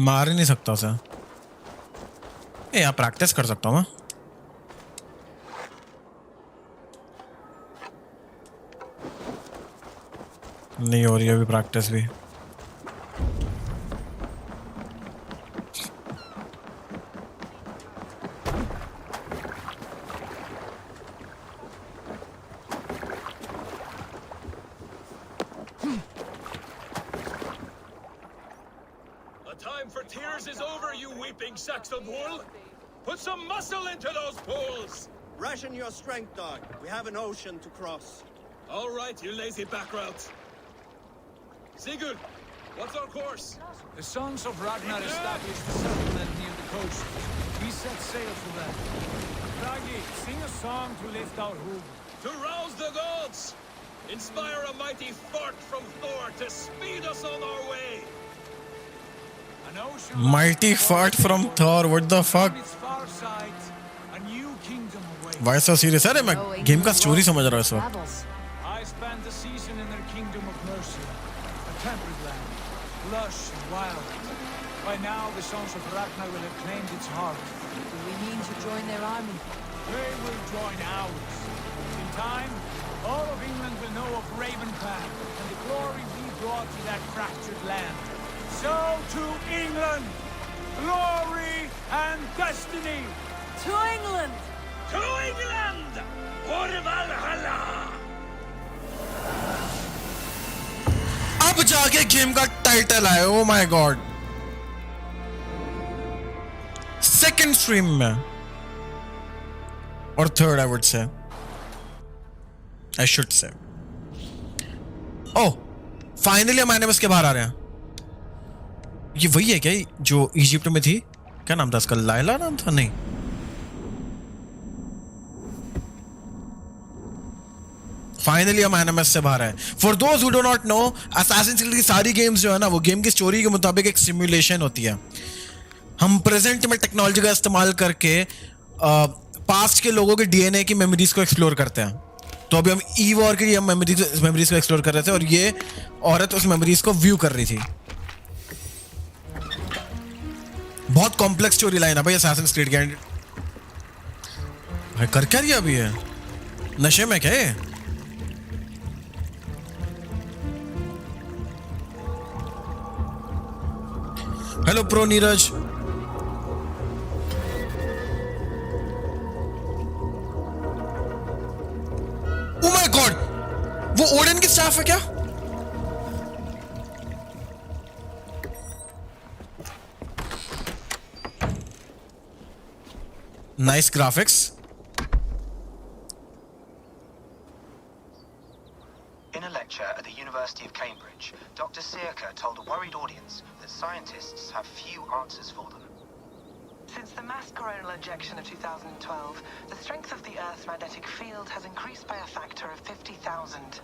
मार ही नहीं सकता उसे ए यार प्रैक्टिस कर सकता हूँ मैं नहीं हो रही है अभी प्रैक्टिस भी Sacks of wool. Put some muscle into those pools. Ration your strength, dog. We have an ocean to cross. All right, you lazy backroads. Sigurd, what's our course? The sons of Ragnar established a settlement near the coast. We set sail for them. Ragi, sing a song to lift our hoof. To rouse the gods! Inspire a mighty fart from Thor to speed us on our way! Mighty fart from Thor. What the fuck? Why so serious? अरे मैं game का story समझ रहा हूँ इस वक्त. I spent a season in their kingdom of Mercia, a temperate land, lush and wild. By now, the sons of Ragnar will have claimed its heart. Do we mean to join their army? They will join ours. In time, all of England will know of Ravenclan and the glory we brought to that fractured land. So to England, glory and destiny. To England! To England! For Valhalla! अब जाके game का title आया. Oh my god. Second stream में or third I would say. I should say. Oh, finally हमारे बस के बाहर आ रहे हैं. ये वही है क्या जो इजिप्ट में थी? क्या नाम था इसका? लाइला नाम था? नहीं. फाइनली हम एनएमएस से बाहर आए। For those who do not know, Assassin's creed की सारी गेम्स जो है ना, वो गेम की स्टोरी के मुताबिक एक सिमुलेशन होती है। हम प्रेजेंट में टेक्नोलॉजी का इस्तेमाल करके पास्ट के लोगों के डीएनए की मेमोरीज को एक्सप्लोर करते हैं। तो अभी हम ई वॉर की मेमोरीज को एक्सप्लोर कर रहे थे और ये औरत उस मेमोरीज को व्यू कर रही थी। बहुत कॉम्प्लेक्स स्टोरी लाइन है भाई असैसिन्स क्रीड के। भाई कर क्या दिया अभी है? नशे में क्या है? Hello pro Neeraj. Oh my God, वो ओडेन की स्टाफ है क्या? Nice graphics. In a lecture at the University of Cambridge, Dr. Sirka told a worried audience that scientists have few answers for them. Since the mass coronal ejection of 2012, the strength of the Earth's magnetic field has increased by a factor of 50,000.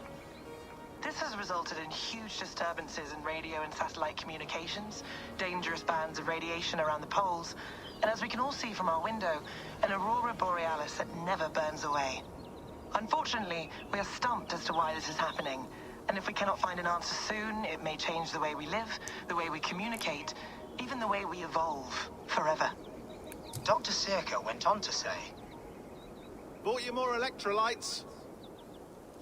This has resulted in huge disturbances in radio and satellite communications, dangerous bands of radiation around the poles, and as we can all see from our window, an aurora borealis that never burns away. Unfortunately, we are stumped as to why this is happening, and if we cannot find an answer soon, it may change the way we live, the way we communicate, even the way we evolve, forever. Dr. Sirka went on to say, Bought you more electrolytes?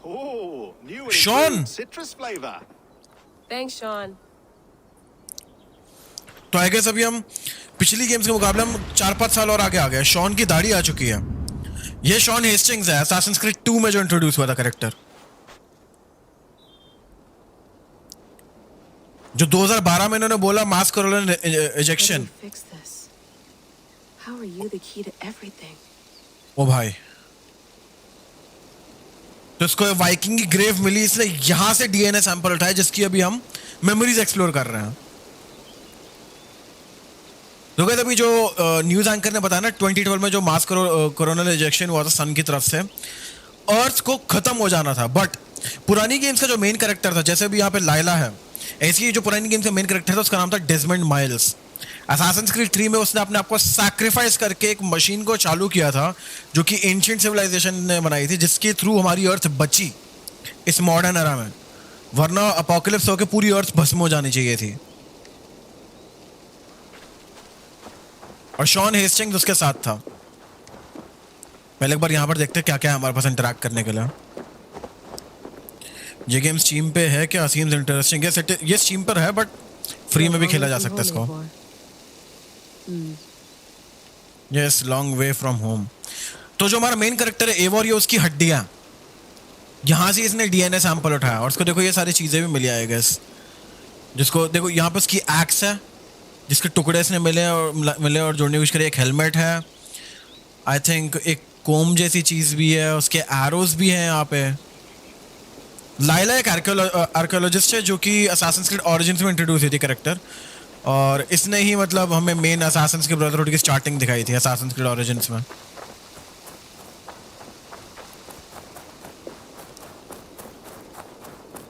Oh, new and Sean! improved citrus flavor. Thanks, Sean. तो I guess अभी हम पिछली games के मुकाबले हम 4-5 साल और आगे आ गए। शॉन की दाढ़ी आ चुकी है। ये शॉन हेस्टिंग्स है असैसिन्स क्रीड 2 में जो इंट्रोड्यूस हुआ था कैरेक्टर, जो 2012 में इन्होंने बोला mass coronal ejection. How are you the key to everything? Oh भाई, तो इसको वाइकिंग की ग्रेव मिली, इसने यहां से डीएनए सैंपल उठाया जिसकी अभी हम मेमोरीज एक्सप्लोर कर रहे हैं। तो कहते अभी जो न्यूज एंकर ने बताया ना 2012 में जो मास कोरोनल इजेक्शन हुआ था सन की तरफ से, अर्थ को खत्म हो जाना था। बट पुरानी गेम्स का जो मेन कैरेक्टर था, जैसे भी यहाँ पे लाइला है, ऐसी जो पुरानी गेम्स का मेन कैरेक्टर था उसका नाम था डेजमंड माइल्स। असैसिन्स क्रीड 3 में उसने अपने आप को सैक्रिफाइस करके एक मशीन को चालू किया था जो कि एंशिएंट सिविलाइजेशन ने बनाई थी, जिसके थ्रू हमारी अर्थ बची इस मॉडर्न एरा में, वरना अपोकलिप्स होकर पूरी अर्थ भस्म हो जानी चाहिए थी। और शॉन हेस्टिंग्स उसके साथ था। पहले एक बार यहाँ पर देखते हैं क्या क्या है हमारे पास इंटरैक्ट करने के लिए। ये गेम स्टीम पे है क्या? Seems interesting. ये स्टीम पर है बट फ्री में भी खेला जा सकता है इसको। Yes, long way from home. तो जो हमारा मेन कैरेक्टर है एवोर, ये उसकी हड्डियां, यहाँ से इसने डीएनए सैंपल उठाया और उसको देखो ये सारी चीजें भी मिली आएगा। जिसको देखो यहाँ पे उसकी एक्स है जिसके टुकड़े इसने मिले और जोड़ने की कोशिश करी। एक हेलमेट है, आई थिंक एक कोम जैसी चीज भी है, उसके एरोज भी हैं यहाँ पे। लाइला एक आर्कियोलॉजिस्ट है जो कि असैसिन्स क्रीड ओरिजिन्स में इंट्रोड्यूस हुई थी कैरेक्टर, और इसने ही मतलब हमें मेन असैसिन्स के ब्रदरहुड की स्टार्टिंग दिखाई थी असैसिन्स क्रीड ओरिजिन्स में।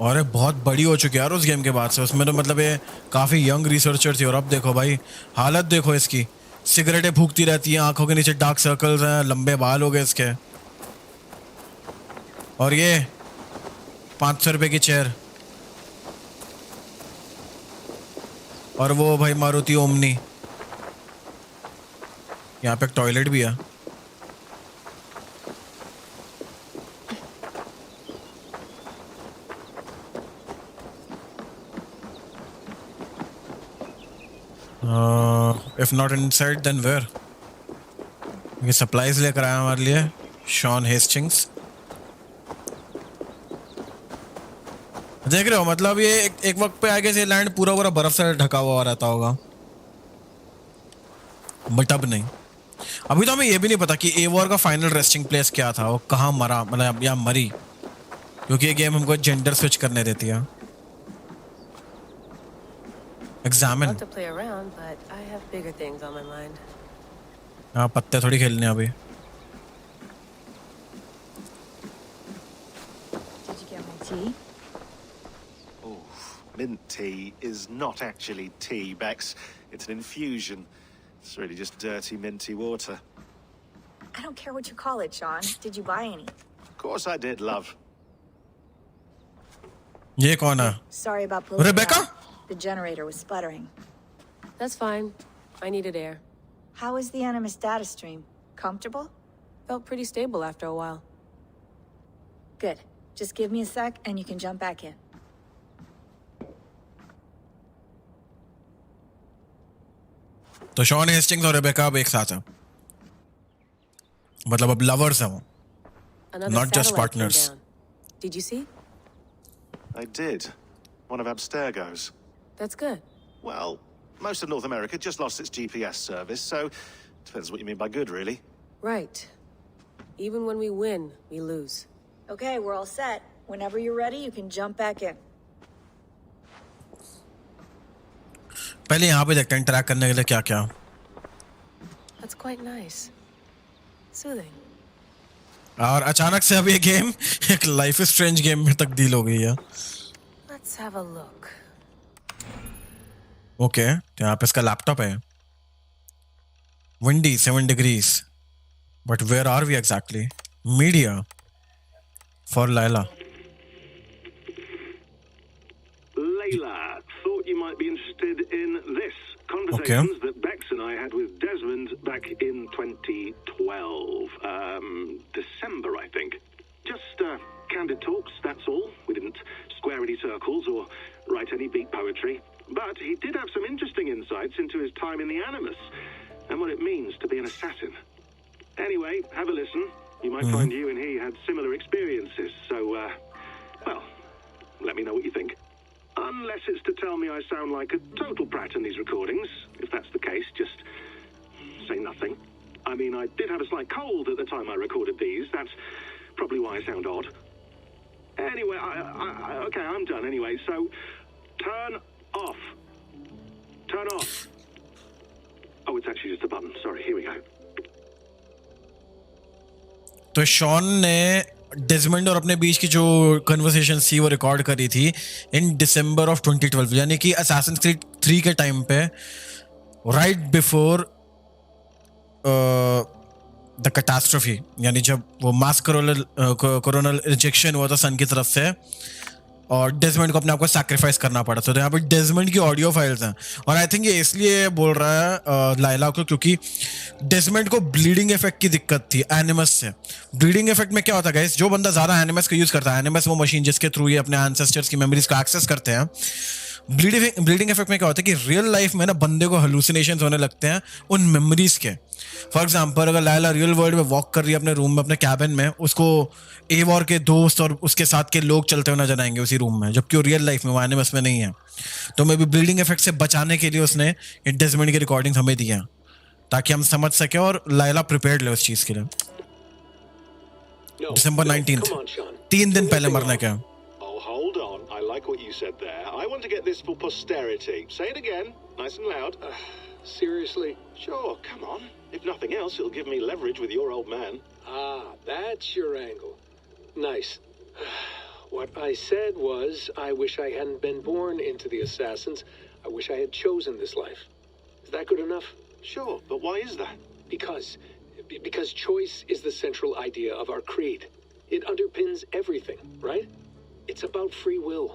और बहुत बड़ी हो चुकी है यार उस गेम के बाद से। उसमें तो मतलब ये काफ़ी यंग रिसर्चर थी और अब देखो भाई हालत देखो इसकी, सिगरेटें फूकती रहती हैं, आंखों के नीचे डार्क सर्कल्स हैं, लंबे बाल हो गए इसके। और ये 500 रुपये की चेयर, और वो भाई मारुति ओमनी। यहाँ पे एक टॉयलेट भी है। If not inside, then where? ये सप्लाईज लेकर आया हमारे लिए शॉन हेस्टिंग्स। देख रहे हो मतलब ये एक वक्त पे आगे से लैंड पूरा बर्फ से ढका हुआ रहता होगा, बट अब नहीं। अभी तो हमें ये भी नहीं पता कि एवोर का फाइनल रेस्टिंग प्लेस क्या था, वो कहाँ मरा, मतलब या मरी, क्योंकि ये गेम हमको जेंडर स्विच करने देती है। Examine. Love to play around, but I have bigger things on my mind. हाँ, पत्ते थोड़ी खेलने अभी। tea? Oh, mint tea is not actually tea, Bex. It's an infusion. It's really just dirty, minty water. I don't care what you call it, Sean. Did you buy any? Of course I did, love. ये कौन है? Sorry about pulling Rebecca? you out. The generator was sputtering. That's fine. I needed air. How was the Animus data stream? Comfortable? Felt pretty stable after a while. Good. Just give me a sec and you can jump back in. तो Shawn Hastings और Rebecca अब एक साथ हैं. मतलब अब lovers हैं वो. Another Not just satellite came partners. down. Did you see? I did. One of Abstergo's. That's good. Well, most of North America just lost its GPS service, so depends what you mean by good, really. Right. Even when we win, we lose. Okay, we're all set. Whenever you're ready, you can jump back in. पहले यहाँ पे देखते हैं interact करने के लिए क्या क्या. That's quite nice. Soothing. और अचानक से अब ये गेम एक लाइफ इज स्ट्रेंज गेम में तब्दील हो गई है. Let's have a look. Okay, तो यहाँ पे इसका लैपटॉप है. Windy 7 degrees. But where are we exactly? Media for Layla. Layla, thought you might be interested in this. Conversations that Bex and I had with Desmond back in 2012. December, I think. Just candid talks, that's all. We didn't square any circles or write any beat poetry. But he did have some interesting insights into his time in the Animus and what it means to be an assassin. Anyway, have a listen. You might find you and he had similar experiences. So, well, let me know what you think. Unless it's to tell me I sound like a total brat in these recordings. If that's the case, just say nothing. I mean, I did have a slight cold at the time I recorded these. That's probably why I sound odd. Anyway, okay, I'm done anyway. So, turn off. Turn off. Oh, it's actually just a button. Sorry, here we go. तो Shawn ने Desmond और अपने बीच की जो conversation थी वो record करी थी इन दिसंबर ऑफ 2012, यानी कि असैसिन्स क्रीड 3 के टाइम पे, राइट बिफोर द कैटास्ट्रोफी, यानी जब वो मास कोरोनल इंजेक्शन हुआ था सन की तरफ से और डेजमंड को अपने आप को सैक्रिफाइस करना पड़ा था. तो यहाँ पे डेजमंड की ऑडियो फाइल्स हैं और आई थिंक ये इसलिए बोल रहा है लायला को क्योंकि डेजमंड को ब्लीडिंग इफेक्ट की दिक्कत थी एनिमस से. ब्लीडिंग इफेक्ट में क्या होता है गाइस, जो बंदा ज़्यादा एनिमस का यूज़ करता है, एनिमस वो मशीन जिसके थ्रू ये अपने एंसेस्टर्स की मेमोरीज को एक्सेस करते हैं, ब्लीडिंग इफेक्ट में क्या होता है कि रियल लाइफ में ना बंदे को हेलुसिनेशंस होने लगते हैं उन मेमोरीज के. फॉर एग्जाम्पल, अगर लायला रियल वर्ल्ड में वॉक कर रही है अपने रूम में, अपने कैबिन में, उसको एवॉर के दोस्त और उसके साथ के लोग चलते हुए नजर आएंगे उसी रूम में, जबकि वो रियल लाइफ में वो एनिमस में नहीं है. तो मे बी ब्लीडिंग इफेक्ट से बचाने के लिए उसने ये डेजमंड की रिकॉर्डिंग हमें दी है ताकि हम समझ सके और लायला प्रिपेयर्ड ले उस चीज के लिए. December 19th, 3 दिन पहले मरने का. Oh, hold on. I like what you said there. I want to get this for posterity. Say it again, nice and loud. Seriously? Sure, come on. If nothing else, it'll give me leverage with your old man. Ah, that's your angle. Nice. What I said was, I wish I hadn't been born into the Assassins. I wish I had chosen this life. Is that good enough? Sure, but why is that? Because choice is the central idea of our creed. It underpins everything, right? It's about free will.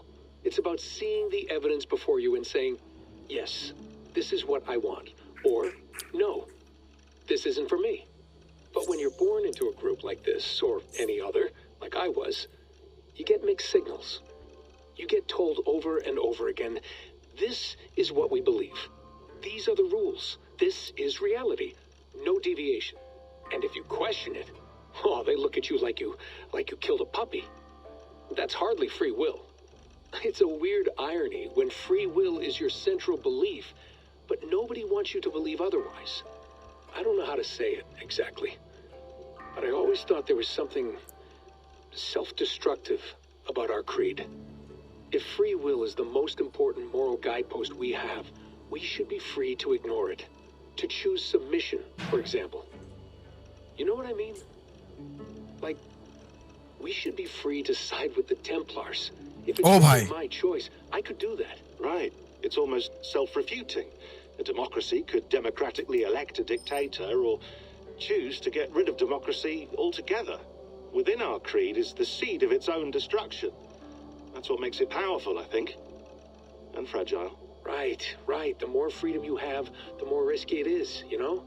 It's about seeing the evidence before you and saying, yes, this is what I want. Or, no, this isn't for me. But when you're born into a group like this, or any other, like I was, you get mixed signals. You get told over and over again, this is what we believe. These are the rules. This is reality. No deviation. And if you question it, oh, they look at you like you killed a puppy. That's hardly free will. It's a weird irony when free will is your central belief, but nobody wants you to believe otherwise. I don't know how to say it exactly, but I always thought there was something self-destructive about our creed. If free will is the most important moral guidepost we have, we should be free to ignore it. To choose submission, for example. You know what I mean? We should be free to side with the Templars. If it Oh, bhai. was my choice, I could do that. Right. It's almost self-refuting. A democracy could democratically elect a dictator or choose to get rid of democracy altogether. Within our creed is the seed of its own destruction. That's what makes it powerful, I think. And fragile. Right. The more freedom you have, the more risky it is, you know?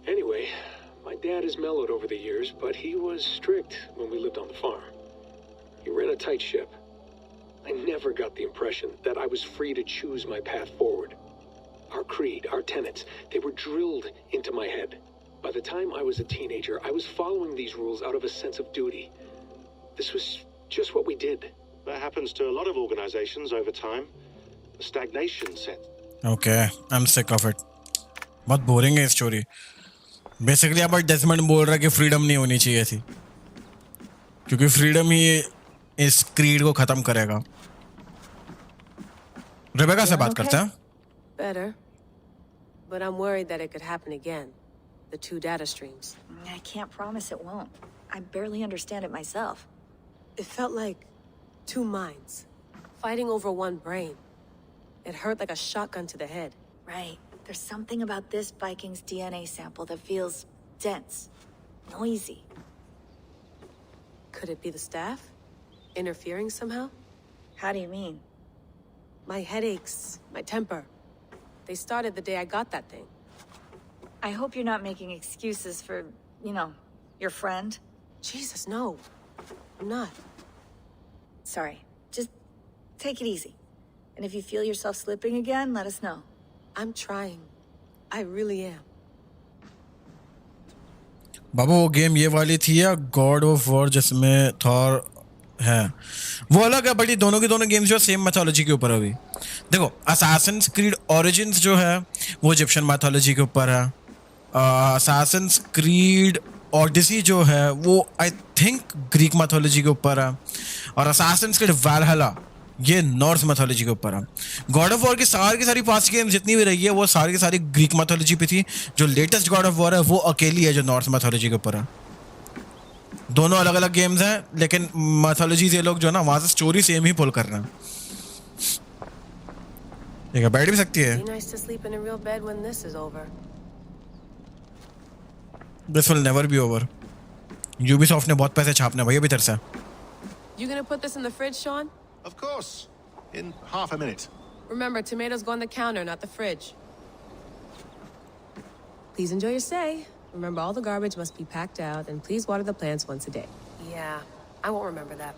Anyway, my dad has mellowed over the years, but he was strict when we lived on the farm. He ran a tight ship. I never got the impression that I was free to choose my path forward. Our creed, our tenets, they were drilled into my head. By the time I was a teenager, I was following these rules out of a sense of duty. This was just what we did. That happens to a lot of organizations over time. Stagnation set. Okay, I'm sick of it. बहुत boring है story. Basically अब Desmond बोल रहा है कि freedom नहीं होनी चाहिए थी, क्योंकि फ्रीडम ही इस क्रीड को खत्म करेगा. रेबेका से बात करते हैं. Better. But I'm worried that it could happen again. The two data streams. I can't promise it won't. I barely understand it myself. It felt like two minds, fighting over one brain. It hurt like a shotgun to the head. Right. There's something about this Viking's DNA sample that feels dense, noisy. Could it be the staff? Interfering somehow? How do you mean? My headaches, my temper. They started the day I got that thing. I hope you're not making excuses for, your friend. Jesus, no. I'm not. Sorry. Just take it easy. And if you feel yourself slipping again, let us know. I'm trying. I really am. बाबू वो game ये वाली थी या God of war जिसमें Thor है? वो अलग है, बट ये दोनों की दोनों गेम्स जो सेम मैथोलॉजी के ऊपर है. अभी देखो, असैसिन्स क्रीड ओरिजिन्स जो है वो इजिप्शियन मैथोलॉजी के ऊपर है. असैसिन्स क्रीड ओडिसी जो है वो आई थिंक ग्रीक मैथोलॉजी के ऊपर है. और असैसिन्स क्रीड वैल्हला ये नॉर्स मैथोलॉजी के ऊपर है. गॉड ऑफ वॉर की सारी पास्ट गेम्स जितनी भी रही है वो सारी की सारी ग्रीक मैथोलॉजी पे थी. जो लेटेस्ट गॉड ऑफ वॉर है वो अकेली है जो नॉर्स मैथोलॉजी के ऊपर है. दोनों अलग अलग गेम्स हैं, लेकिन मैथोलॉजीज ये लोग जो है ना वहां से स्टोरी सेम ही पुल कर रहे हैं. ठीक है, बैठ भी सकती है. This will never be over. Ubisoft ने बहुत पैसे छापने भाई अभी तरह से. You gonna put this in the fridge, Sean? Of course. In half a minute. Remember, tomatoes go on the counter, not the fridge. Please enjoy your stay. Remember, all the garbage must be packed out, and please water the plants once a day. Yeah, I won't remember that.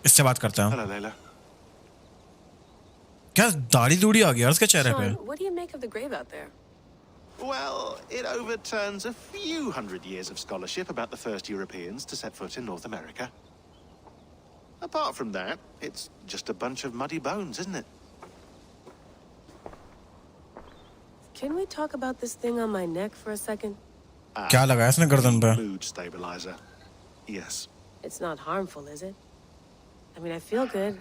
इससे बात करता हूँ. Hello, Layla. क्या दाढ़ी दूढ़ी आ गया उसके चेहरे पे? Sean, what do you make of the grave out there? Well, it overturns a few hundred years of scholarship about the first Europeans to set foot in North America. Apart from that, it's just a bunch of muddy bones, isn't it? Can we talk about this thing on my neck for a second? क्या लगा इसने गर्दन पे? Mood stabilizer. Yes. It's not harmful, is it? I mean, I feel good,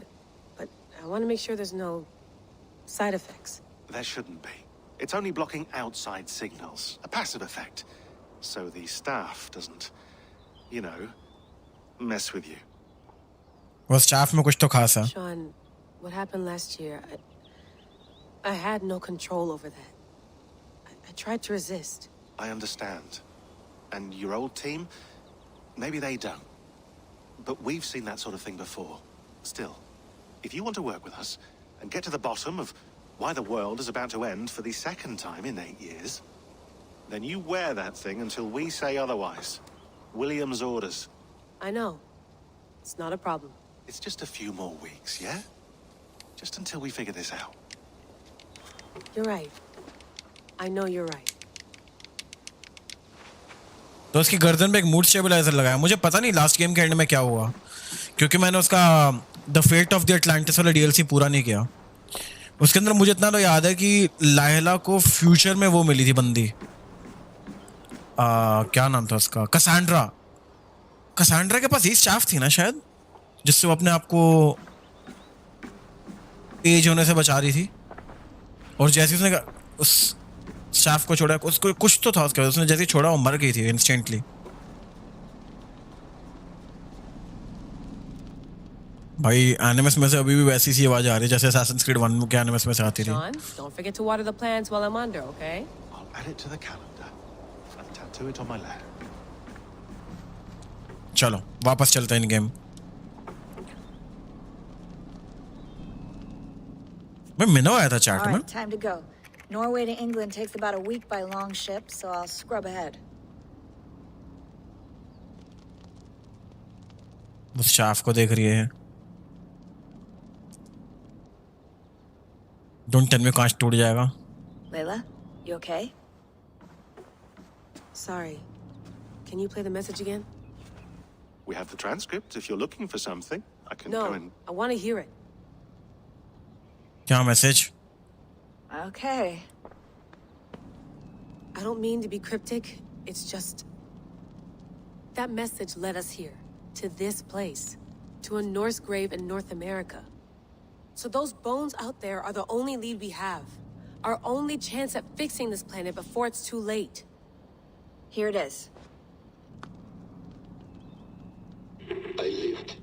but I want to make sure there's no side effects. There shouldn't be. It's only blocking outside signals, a passive effect, so the staff doesn't, mess with you. वो staff में कुछ तो खास है. Sean, what happened last year, I had no control over that. I tried to resist. I understand. And your old team, maybe they don't. But we've seen that sort of thing before. Still, if you want to work with us and get to the bottom of why the world is about to end for the second time in 8 years, then you wear that thing until we say otherwise. William's orders. I know. It's not a problem. It's just a few more weeks, yeah? Just until we figure this out. You're right. I know you're right. तो उसकी गर्दन पे एक mood stabiliser लगाया. मुझे पता नहीं last game के एंड में क्या हुआ, क्योंकि मैंने उसका the fate of the Atlantis वाला डीएलसी पूरा नहीं किया. उसके अंदर मुझे इतना तो याद है कि लायला को फ्यूचर में वो मिली थी बंदी, क्या नाम था उसका, कसांड्रा. कसांड्रा के पास ये स्टाफ थी ना शायद, जिससे वो अपने आप को एज होने से बचा रही थी. और जैसे उसने शाफ को छोड़ा, उसको कुछ तो था उसके, उसने जैसे ही छोड़ा वो मर गई थी इंस्टेंटली। भाई एनिमस में से अभी भी वैसी सी आवाज आ रही है जैसे Assassin's Creed 1 के एनिमस में से आती थी। Sean, don't forget to water the plants while I'm under, okay? I'll add it to the calendar and tattoo it on my leg. चलो वापस चलते हैं इन गेम। मैं मिनो आया था चैट में। All right, time to go. Norway to England takes about a week by long ship, so I'll scrub ahead. उस shaft को देख रही है। डोंट टेल मी कांच टूट जाएगा। Layla, you okay? Sorry. Can you play the message again? We have the transcript if you're looking for something. I can No, go and... I want to hear it. क्या message? Okay. I don't mean to be cryptic. It's just... That message led us here. To this place. To a Norse grave in North America. So those bones out there are the only lead we have. Our only chance at fixing this planet before it's too late. Here it is. I lived,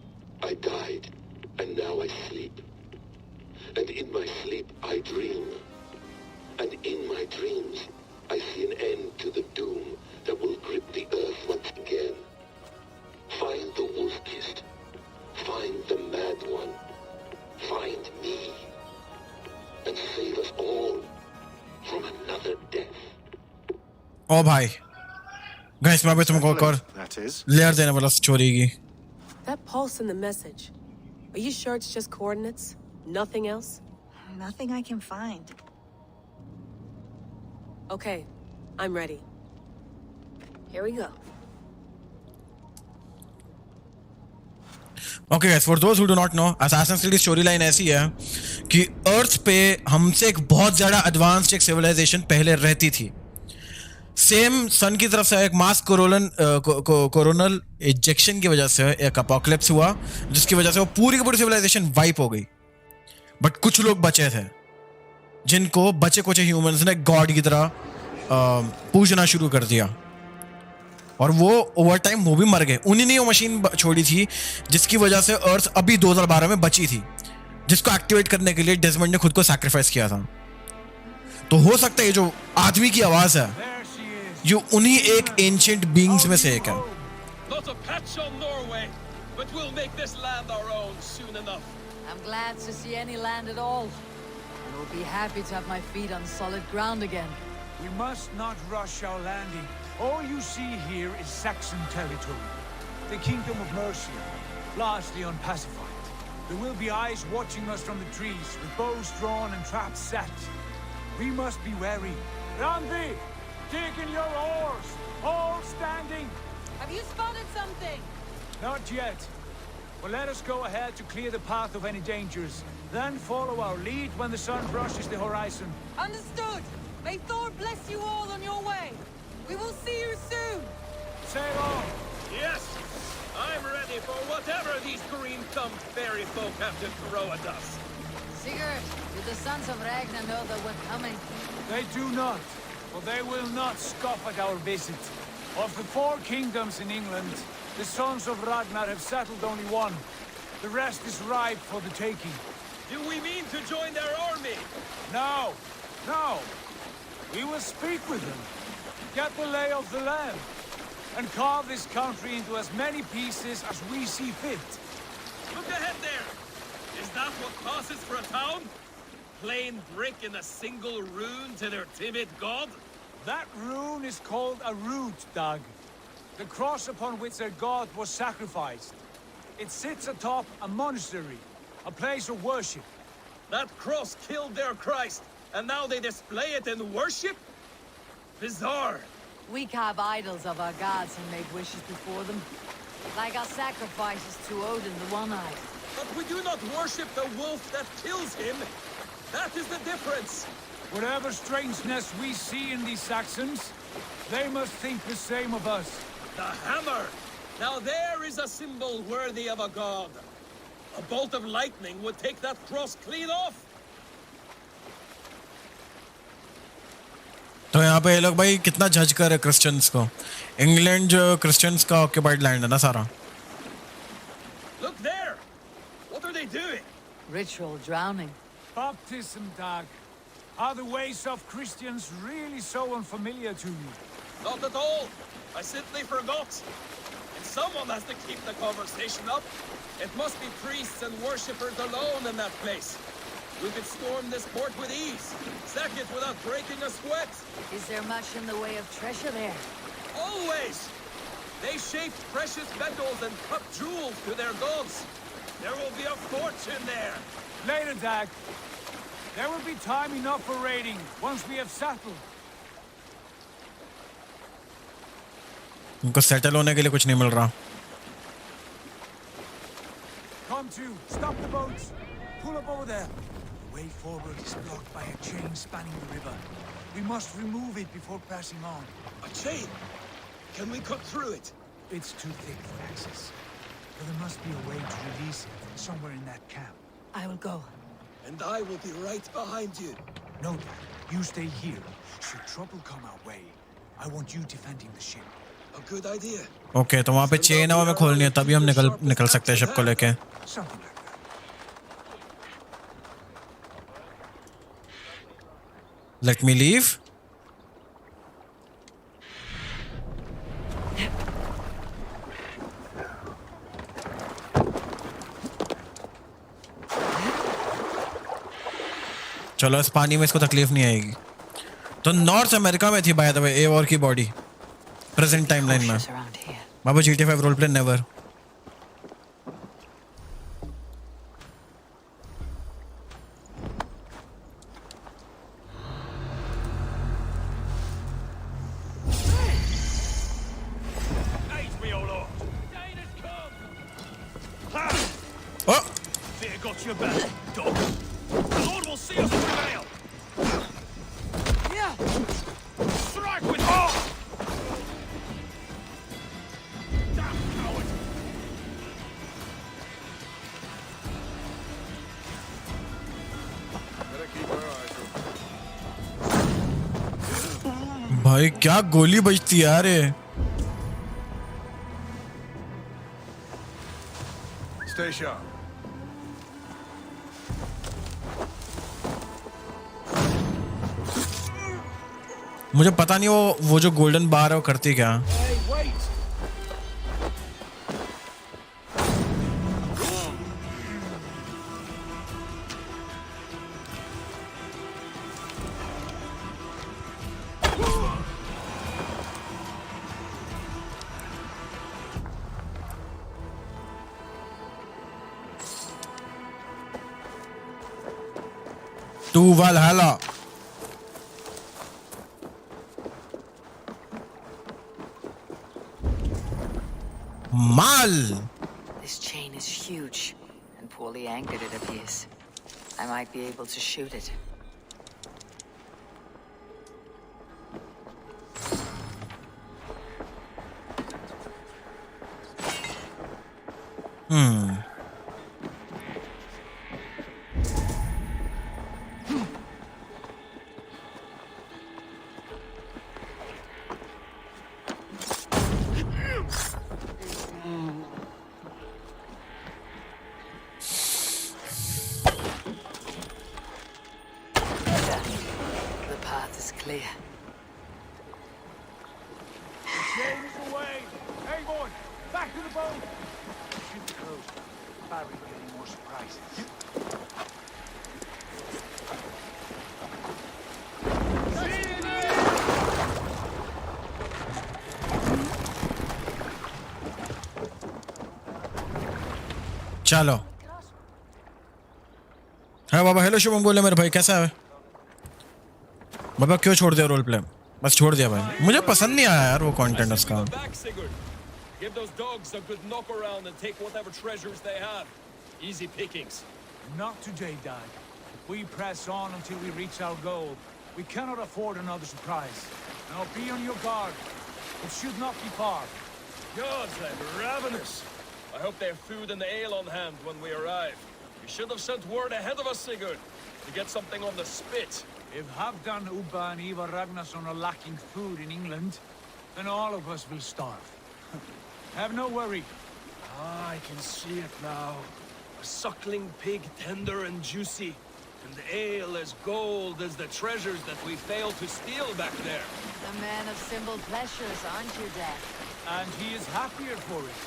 I died, and now I sleep. And in my sleep I dream. And in my dreams I see an end to the doom that will grip the earth once again. Find the wolf-kissed. Find the mad one. Find me. And save us all from another death. ओ भाई guys मैं भी तुमको एक और layer देने वाला story की। That pulse in the message. Are you sure it's just coordinates? Nothing else? Nothing I can find. Okay, I'm ready. Here we go. Okay guys, for those who do not know, Assassin's Creed story line ऐसी है कि अर्थ पे हमसे एक बहुत ज्यादा advanced एक civilisation पहले रहती थी। सेम सन की तरफ से एक मास कोरोनल इजेक्शन की वजह से एक अपोकलिप्स हुआ जिसकी वजह से वो पूरी की पूरी सिविलाइजेशन वाइप हो गई। बट कुछ लोग बचे थे जिनको बचे कुछ ह्यूमंस ने गॉड की तरह पूजना शुरू कर दिया और वो ओवर टाइम वो भी मर गए। उन्हीं ने वो मशीन छोड़ी थी जिसकी वजह से अर्थ अभी 2012 में बची थी, जिसको एक्टिवेट करने के लिए डेजमंड ने खुद को सैक्रिफाइस किया था। तो हो सकता है ये जो आदमी की आवाज है ये उन्हीं एक एंशिएंट बीइंग्स में से एक है। Not a patch on Norway, but we'll make this land our own soon enough. I'm glad to see any land at all. I will be happy to have my feet on solid ground again. We must not rush our landing. All you see here is Saxon territory. The Kingdom of Mercia, largely unpacified. There will be eyes watching us from the trees, with bows drawn and traps set. We must be wary. Randi, dig in your oars, all standing. Have you spotted something? Not yet. Well, let us go ahead to clear the path of any dangers. Then follow our lead when the sun brushes the horizon. Understood. May Thor bless you all on your way. We will see you soon. Sail on. Yes, I'm ready for whatever these green-thumbed fairy folk have to throw at us. Sigurd, do the sons of Ragnar know that we're coming? They do not, for they will not scoff at our visit. Of the 4 kingdoms in England, the sons of Ragnar have settled only one. The rest is ripe for the taking. Do we mean to join their army? No, no. We will speak with them, get the lay of the land, and carve this country into as many pieces as we see fit. Look ahead there! Is that what passes for a town? Plain brick in a single rune to their timid god? That rune is called a root, Doug. The cross upon which their god was sacrificed. It sits atop a monastery, a place of worship. That cross killed their Christ, and now they display it in worship? Bizarre. We carve idols of our gods and make wishes before them. Like our sacrifices to Odin, the One-Eyed. But we do not worship the wolf that kills him. That is the difference. Whatever strangeness we see in these Saxons, they must think the same of us. The hammer! Now there is a symbol worthy of a god. A bolt of lightning would take that cross clean off. तो यहाँ पे ये लोग भाई कितना जज कर रहे क्रिश्चियंस को. इंग्लैंड जो क्रिश्चियंस का ऑक्यूपाइड लैंड है ना सारा. Look there! What are they doing? Ritual drowning. Baptism, Dag. Are the ways of Christians really so unfamiliar to you? Not at all. I simply forgot. And someone has to keep the conversation up. It must be priests and worshippers alone in that place. We could storm this port with ease. Sack it without breaking a sweat. Is there much in the way of treasure there? Always! They shaped precious metals and cut jewels to their gods. There will be a fortune there. Later, Dag. There will be time enough for raiding once we have settled. उनको settle होने के लिए कुछ नहीं मिल रहा. Come to. Stop the boats. Pull up over there. The way forward is blocked by a chain spanning the river. We must remove it before passing on. A chain? Can we cut through it? It's too thick for access. But there must be a way to release it somewhere in that camp. I will go. And I will be right behind you. No, Dad. You stay here. Should trouble come our way, I want you defending the ship. A good idea. Okay, तो वहाँ पे chain हमें खोलनी है तभी हम निकल सकते हैं शिप को लेके. Something like that. Let me leave. चलो इस पानी में इसको तकलीफ नहीं आएगी. तो नॉर्थ अमेरिका में थी by the way a war की बॉडी प्रेजेंट टाइमलाइन में. बाबा GTA 5 role play never. Fear got your back, dog. The Lord will see us prevail. Yeah. Strike with all. Damn coward. भाई क्या गोली बजती है यार ये. Stay sharp. मुझे पता नहीं वो जो गोल्डन बार है वो करती क्या. Hey, wait. To Valhalla. Mal. This chain is huge and poorly anchored, it appears. I might be able to shoot it. The path is clear. Chain is away. Hey, boy. Back to the boat. Ship closed. Barry getting more surprises. चलो. हाँ बाबा hello Shubham बोले मेरे भाई कैसा है. बाबा क्यों छोड़ दिया रोल प्ले. बस छोड़ दिया भाई. मुझे पसंद नहीं आया यार वो कंटेंट उसका. Give those dogs a good knock around and take whatever treasures they have. Easy pickings. Not today, Dad. We press on until we reach our goal. We cannot afford another surprise. Now be on your guard. It should not be far. Gods, I'm ravenous. I hope they have food and ale on hand when we arrive. We should have sent word ahead of us, Sigurd, to get something on the spit. If Halfdan Ubba and Ivar Ragnarsson are lacking food in England, then all of us will starve. Have no worry. Ah, I can see it now. A suckling pig, tender and juicy. And ale as gold as the treasures that we failed to steal back there. A man of simple pleasures, aren't you, Dad? And he is happier for it.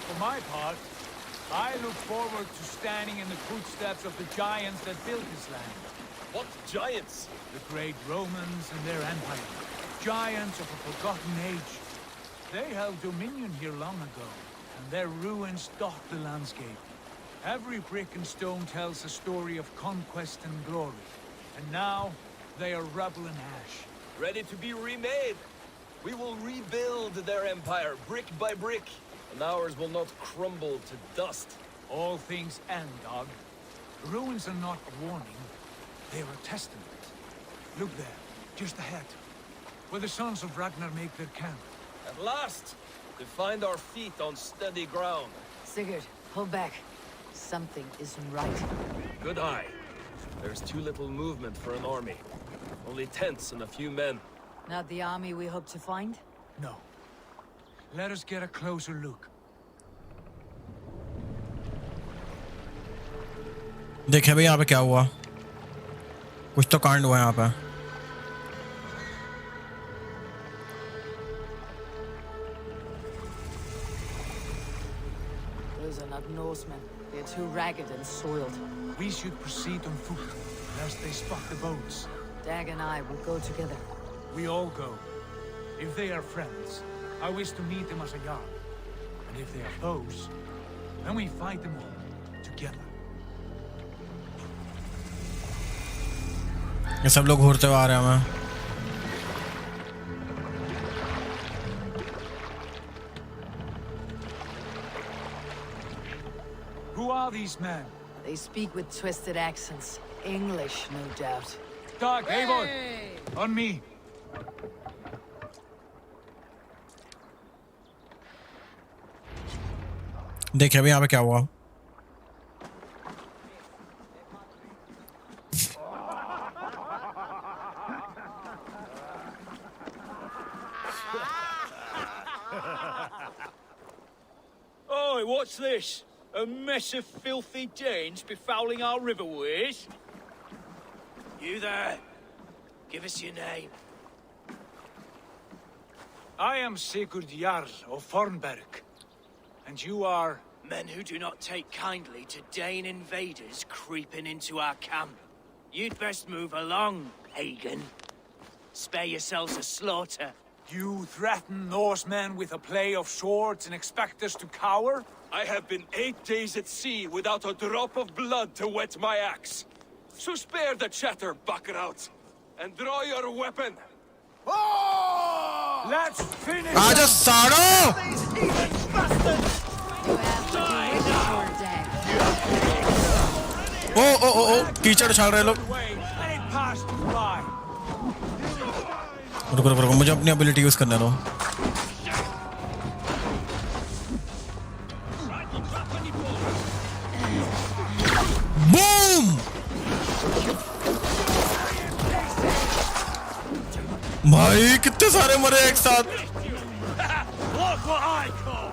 For my part, I look forward to standing in the footsteps of the giants that built this land. What giants? The great Romans and their empire. Giants of a forgotten age. They held dominion here long ago, and their ruins dot the landscape. Every brick and stone tells a story of conquest and glory. And now, they are rubble and ash. Ready to be remade. We will rebuild their empire, brick by brick. And ours will not crumble to dust. All things end, dog. The ruins are not a warning. They are a testament. Look there, just ahead. Where the sons of Ragnar make their camp. At last! To find our feet on steady ground. Sigurd, hold back. Something isn't right. Good eye. There's too little movement for an army. Only tents and a few men. Not the army we hope to find? No. Let us get a closer look. देखे भाई यहाँ पे क्या हुआ कुछ तो कांड हुआ यहाँ पे Those are not Norsemen. They're too ragged and soiled. We should proceed on foot, lest they spot the boats. Dag and I will go together. We all go. If they are friends, I wish to meet them as a yard. And if they are foes, then we fight them all together. ये सब लोग घूरते हुए आ रहे हैं हमें Who are these men? They speak with twisted accents. English, no doubt. Dag, Eivor! On me! देखिए अभी यहाँ पे क्या हुआ Oi, what's this? A mess of filthy Danes befouling our riverways? You there? Give us your name. I am Sigurd Jarl of Fornberg. And you are... Men who do not take kindly to Dane invaders creeping into our camp. You'd best move along, pagan. Spare yourselves a slaughter. You threaten Norsemen with a play of swords and expect us to cower? I have been 8 days at sea without a drop of blood to wet my axe. So spare the chatter, Baccarat, and draw your weapon. Oh! Let's finish आजा साड़ो You have to do it for Dag. ओ कीचड़ उछाल रहे लोग Let it pass by. रुको रुको रुको मुझे अपनी एबिलिटी यूज करने दो बूम भाई कितने सारे मरे एक साथ Look what I call!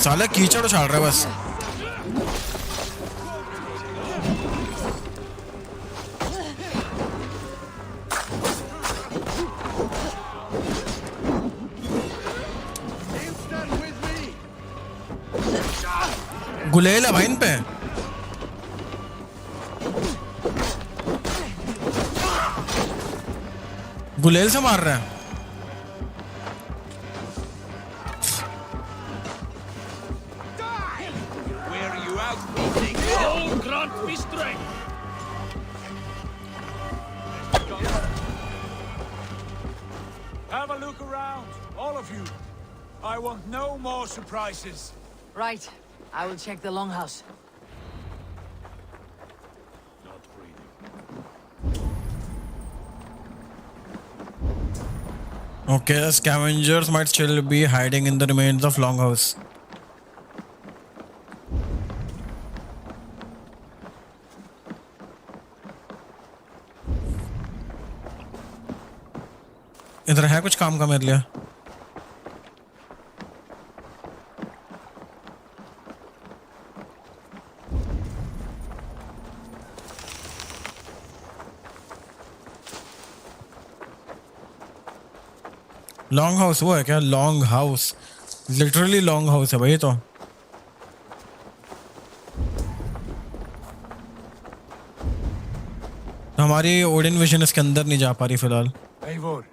साले कीचड़ उछाल रहे बस गुलेल है भाई इन पे गुलेल से मार रहे हैं have a look around, all of you. I want no more surprises. Right. I will check the longhouse. Not breathing. Okay, the scavengers might still be hiding in the remains of Longhouse. इधर है कुछ काम का मेरे लिए? Long house वो है क्या? Long house, literally long house है भाई तो। हमारी ओडिन विजन इसके अंदर नहीं जा पा रही फिलहाल। Eivor,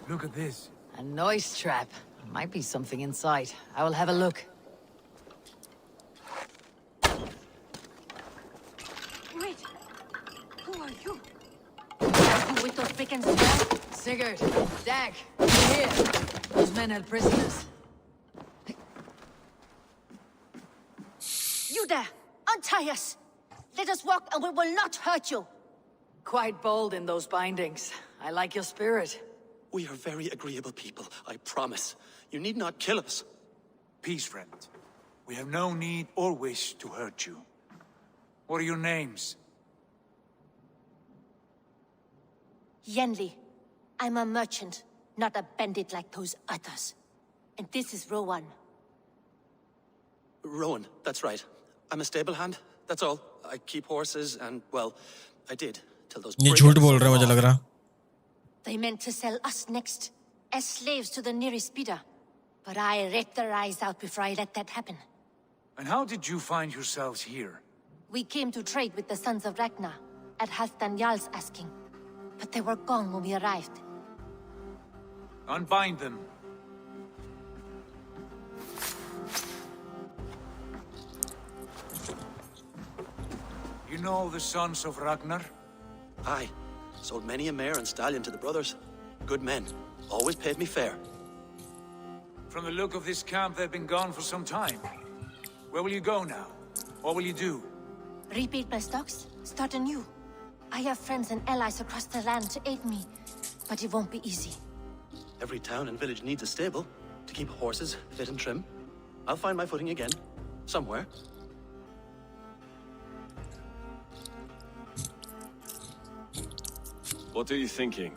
look at this. A noise trap. Might be something inside. I will have a look. Wait! Who are you? With those pickings there? Sigurd, Dag, here. Those men held prisoners. You there! Untie us! Let us walk and we will not hurt you! Quite bold in those bindings. I like your spirit. We are very agreeable people, I promise. You need not kill us. Peace, friend. We have no need or wish to hurt you. What are your names? Yenli. I'm a merchant, not a bandit like those others. And this is Rowan. Rowan, that's right. I'm a stable hand, that's all. I keep horses and, well, I did, till those... ये झूठ बोल रहा है मुझे लग रहा। They meant to sell us next, as slaves to the nearest bidder. But I ripped their eyes out before I let that happen. And how did you find yourselves here? We came to trade with the Sons of Ragnar, at Halfdan Jarl's asking. But they were gone when we arrived. Unbind them. You know the Sons of Ragnar? Aye. Sold many a mare and stallion to the brothers. Good men. Always paid me fair. From the look of this camp, they've been gone for some time. Where will you go now? What will you do? Rebuild my stocks, start anew. I have friends and allies across the land to aid me, but it won't be easy. Every town and village needs a stable to keep horses fit and trim. I'll find my footing again. Somewhere. What are you thinking?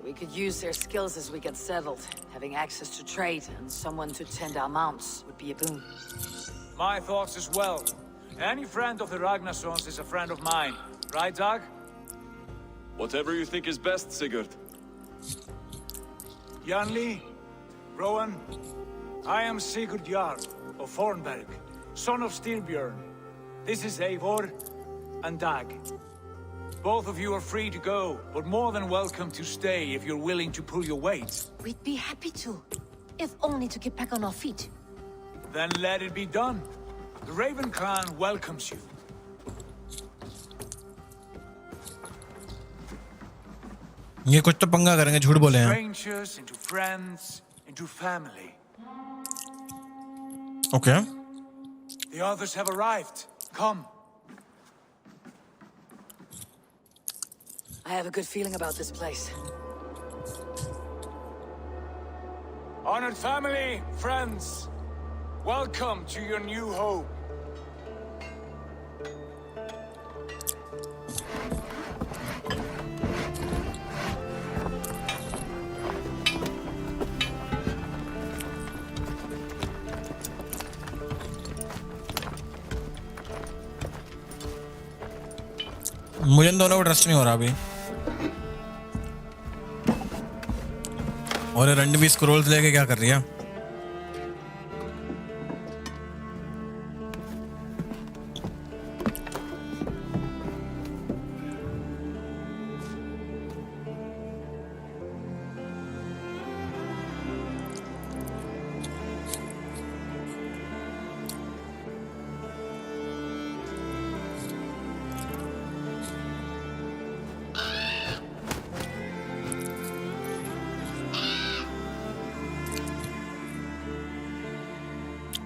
We could use their skills as we get settled. Having access to trade and someone to tend our mounts would be a boon. My thoughts as well. Any friend of the Ragnarsons is a friend of mine. Right, Dag? Whatever you think is best, Sigurd. Janli, Rowan, I am Sigurd Jarl of Fornberg, son of Styrbjörn. This is Eivor and Dag. Both of you are free to go, but more than welcome to stay if you're willing to pull your weight. We'd be happy to, if only to get back on our feet. Then let it be done. The Raven clan welcomes you. ये कुछ तो पंगा करेंगे, झूठ बोले हैं। Strangers into friends, into family. Okay. The others have arrived. Come. I have a good feeling about this place. Honored family, friends, welcome to your new home. मुझे इन दोनों को ट्रस्ट नहीं हो रहा अभी। और ये रणवीर स्क्रोल्स लेके क्या कर रही है?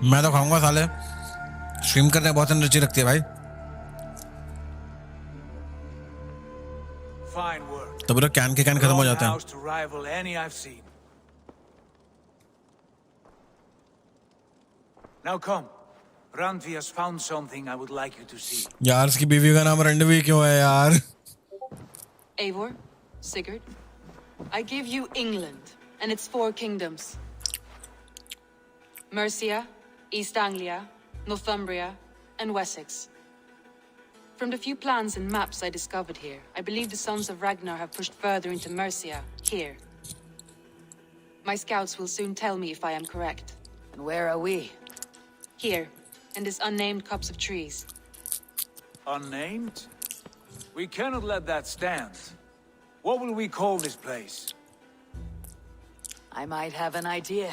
मैं तो खाऊंगा साले, स्ट्रीम करने बहुत एनर्जी रखती है भाई। Fine work. तब तक कैन के कैन खत्म हो जाते हैं। House to rival any I've seen. Now come. Randvi has found something I would like you to see. यार इसकी बीवी का नाम रणवी क्यों है यार? Eivor, Sigurd, I give you England and its 4 kingdoms. Mercia, East Anglia, Northumbria, and Wessex. From the few plans and maps I discovered here, I believe the Sons of Ragnar have pushed further into Mercia, here. My scouts will soon tell me if I am correct. And where are we? Here, in this unnamed copse of trees. Unnamed? We cannot let that stand. What will we call this place? I might have an idea.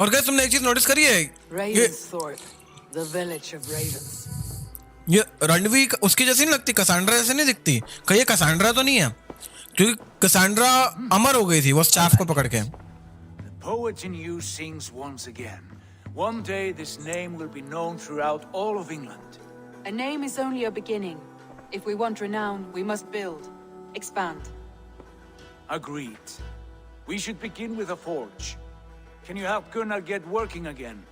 और क्या तुमने एक चीज notice करी है? Ravensthorpe, the village of ravens. ये रणवी उसकी जैसी नहीं लगती, कसांड्रा जैसे नहीं दिखती। कहीं ये कसांड्रा तो नहीं है, क्योंकि कसांड्रा अमर हो गई थी वो स्टाफ को पकड़ के। The poet in you sings once again. One day this name will be known throughout all of England. A name is only a beginning. If we want renown, we must build, expand. Agreed. We should begin with a forge. Can you help Gunnar get working again?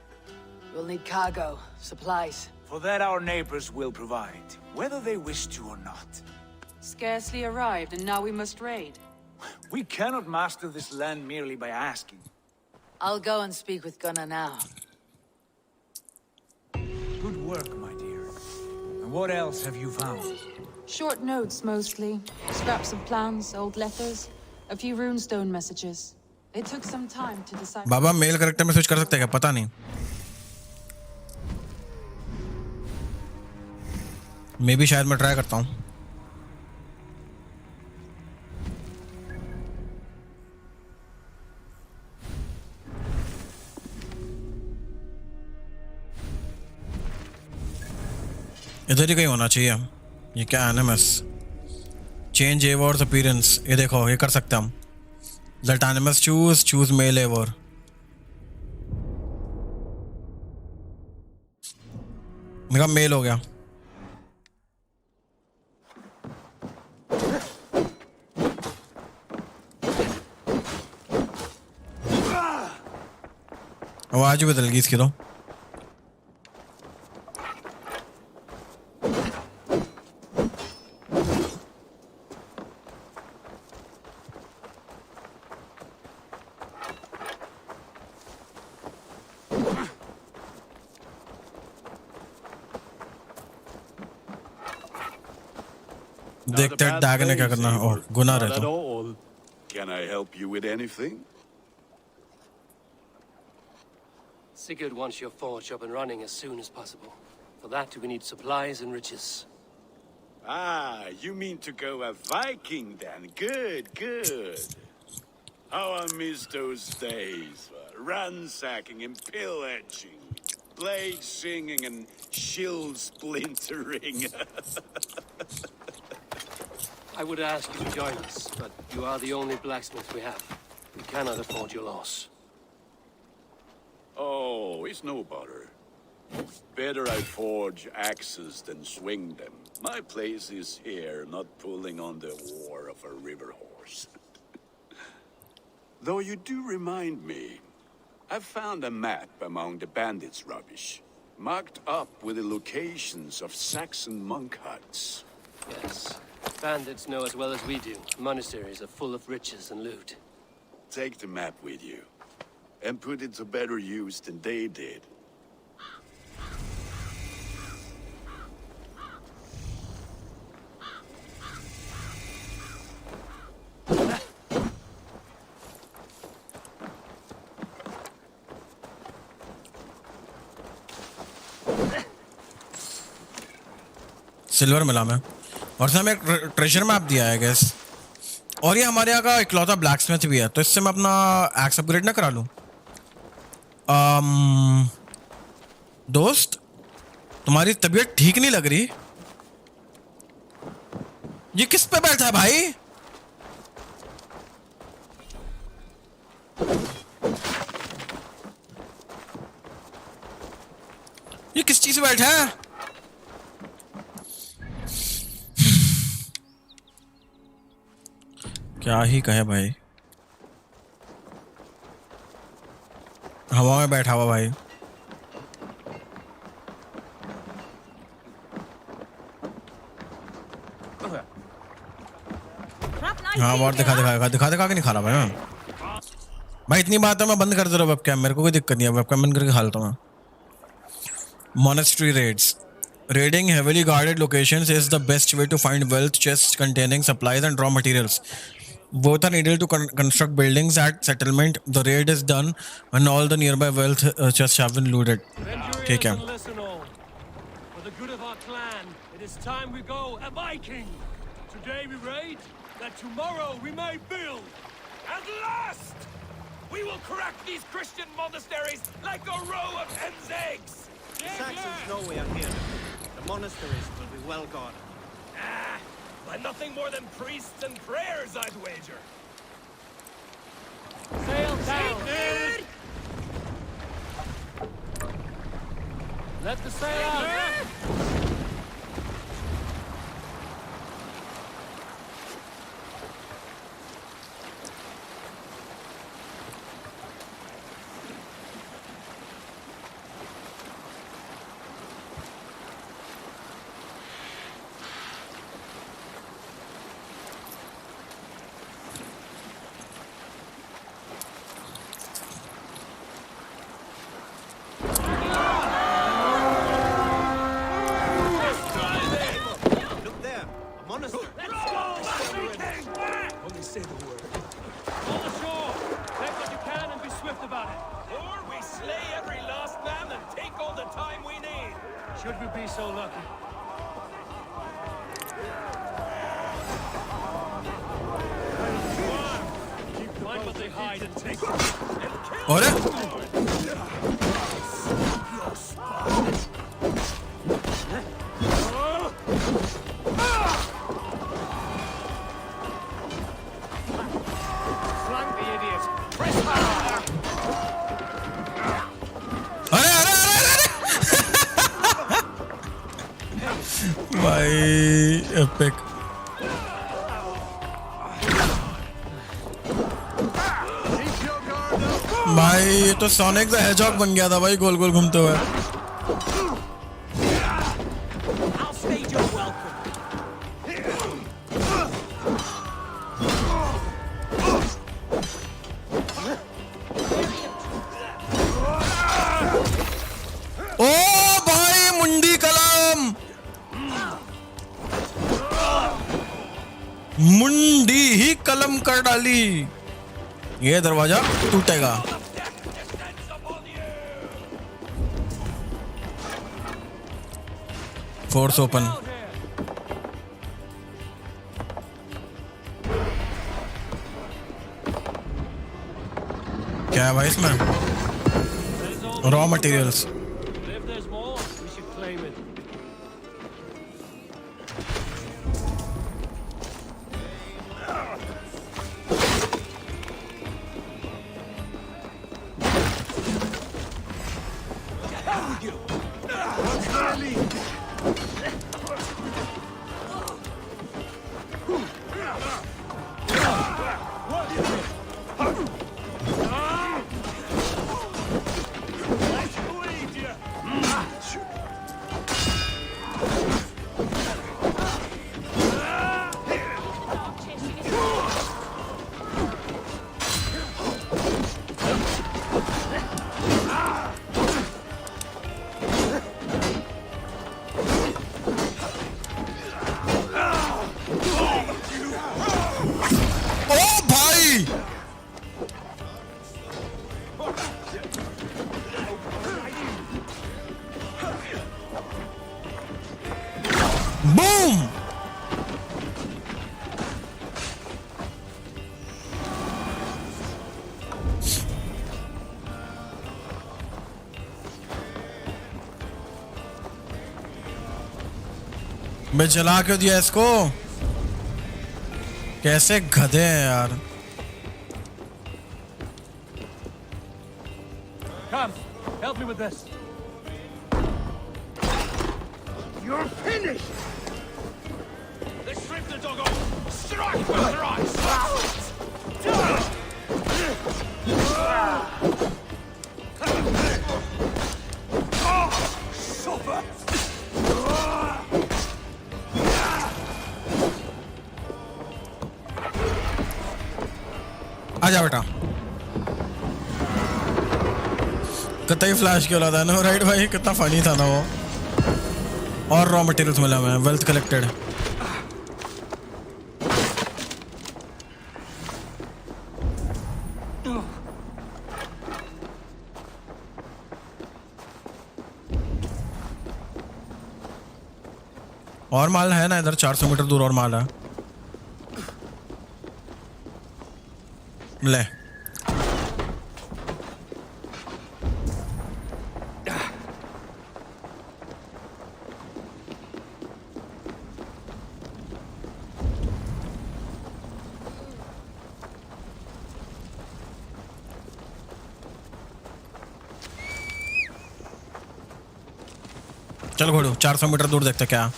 We'll need cargo, supplies. For that our neighbors will provide, whether they wish to or not. Scarcely arrived, and now we must raid. We cannot master this land merely by asking. I'll go and speak with Gunnar now. Good work, my dear. And what else have you found? Short notes, mostly. Scraps of plans, old letters, a few runestone messages. It took some time to decide. Baba male character में switch कर सकते हैं क्या? पता नहीं। मैं भी शायद मैं ट्राई करता हूँ। इधर ही कहीं होना चाहिए। ये क्या एनिमस? Change averse appearance. ये देखो, ये कर सकते हैं हम। Let Animus choose male ever. मेरा मेल हो गया। आवाज बदल गई इसकी तो। देखते हैं डैग ने क्या करना है। ओह, गुनाह है तो। Can I help you with anything? Sigurd wants your forge up and running as soon as possible. For that, we need supplies and riches. Ah, you mean to go a Viking then? Good, good. How I miss those days. Ransacking and pillaging. Blade singing and shield splintering. I would ask you to join us, but you are the only blacksmith we have. We cannot afford your loss. Oh, it's no bother. Better I forge axes than swing them. My place is here, not pulling on the war of a river horse. Though you do remind me, I've found a map among the bandits' rubbish, marked up with the locations of Saxon monk huts. Yes, bandits know as well as we do. Monasteries are full of riches and loot. Take the map with you, and put it to better use than they did. Silver मिला मैं, और इसमें हमें एक treasure map दिया है gas. और ये हमारे यहाँ का इकलौता ब्लैकस्मिथ भी है, तो इससे मैं अपना एक्स अपग्रेड ना करा लूँ। दोस्त, तुम्हारी तबीयत ठीक नहीं लग रही। ये किस पे बैठा है भाई? ये किस चीज से बैठा है? क्या ही कहे भाई, हवा में बैठा हुआ भाई। हाँ और दिखा के नहीं खा रहा भाई। भाई इतनी बात है, मैं बंद कर दे रहा हूँ वेबकैम, मेरे को कोई दिक्कत नहीं है, वेबकैम बंद करके खा लेता हूँ। Monastery raids. Raiding heavily guarded locations is the best way to find wealth chests containing supplies and raw materials. Both are needed to construct buildings at settlement. The raid is done when all the nearby wealth chests have been looted. ठीक है। Listen all. For the good of our clan, it is time we go a Viking. Today we raid, that tomorrow we may build. At last, we will crack these Christian monasteries like a row of hen's eggs. The Saxons know we are here. The monasteries will be well guarded. By nothing more than priests and prayers, I'd wager. Sail down! Let the sail out! Should we be so lucky? Find what they hide and take them. और Flank the idiot. Press hard. भाई epic. भाई ये तो sonic the hedgehog बन गया था भाई, गोल गोल घूमते हुए। ओ भाई मुंडी कलम, मुंडी ही कलम कर डाली। ये दरवाजा टूटेगा। Force open. क्या है भाई इसमें? Raw materials. If there's more, we should claim it. मैं जला क्यों दिया इसको? कैसे गधे हैं यार। Come, help me with this. You're finished! Let's strip the dog off! Strike with their eyes! Suffer! आजा बेटा कतई फ्लैश क्यों लगा था ना राइट भाई कितना फनी था ना वो और रॉ मटेरियल्स मिला हमें वेल्थ कलेक्टेड और माल है ना इधर 400 मीटर दूर और माल है ले चल घोड़ू 400 मीटर दूर देखते क्या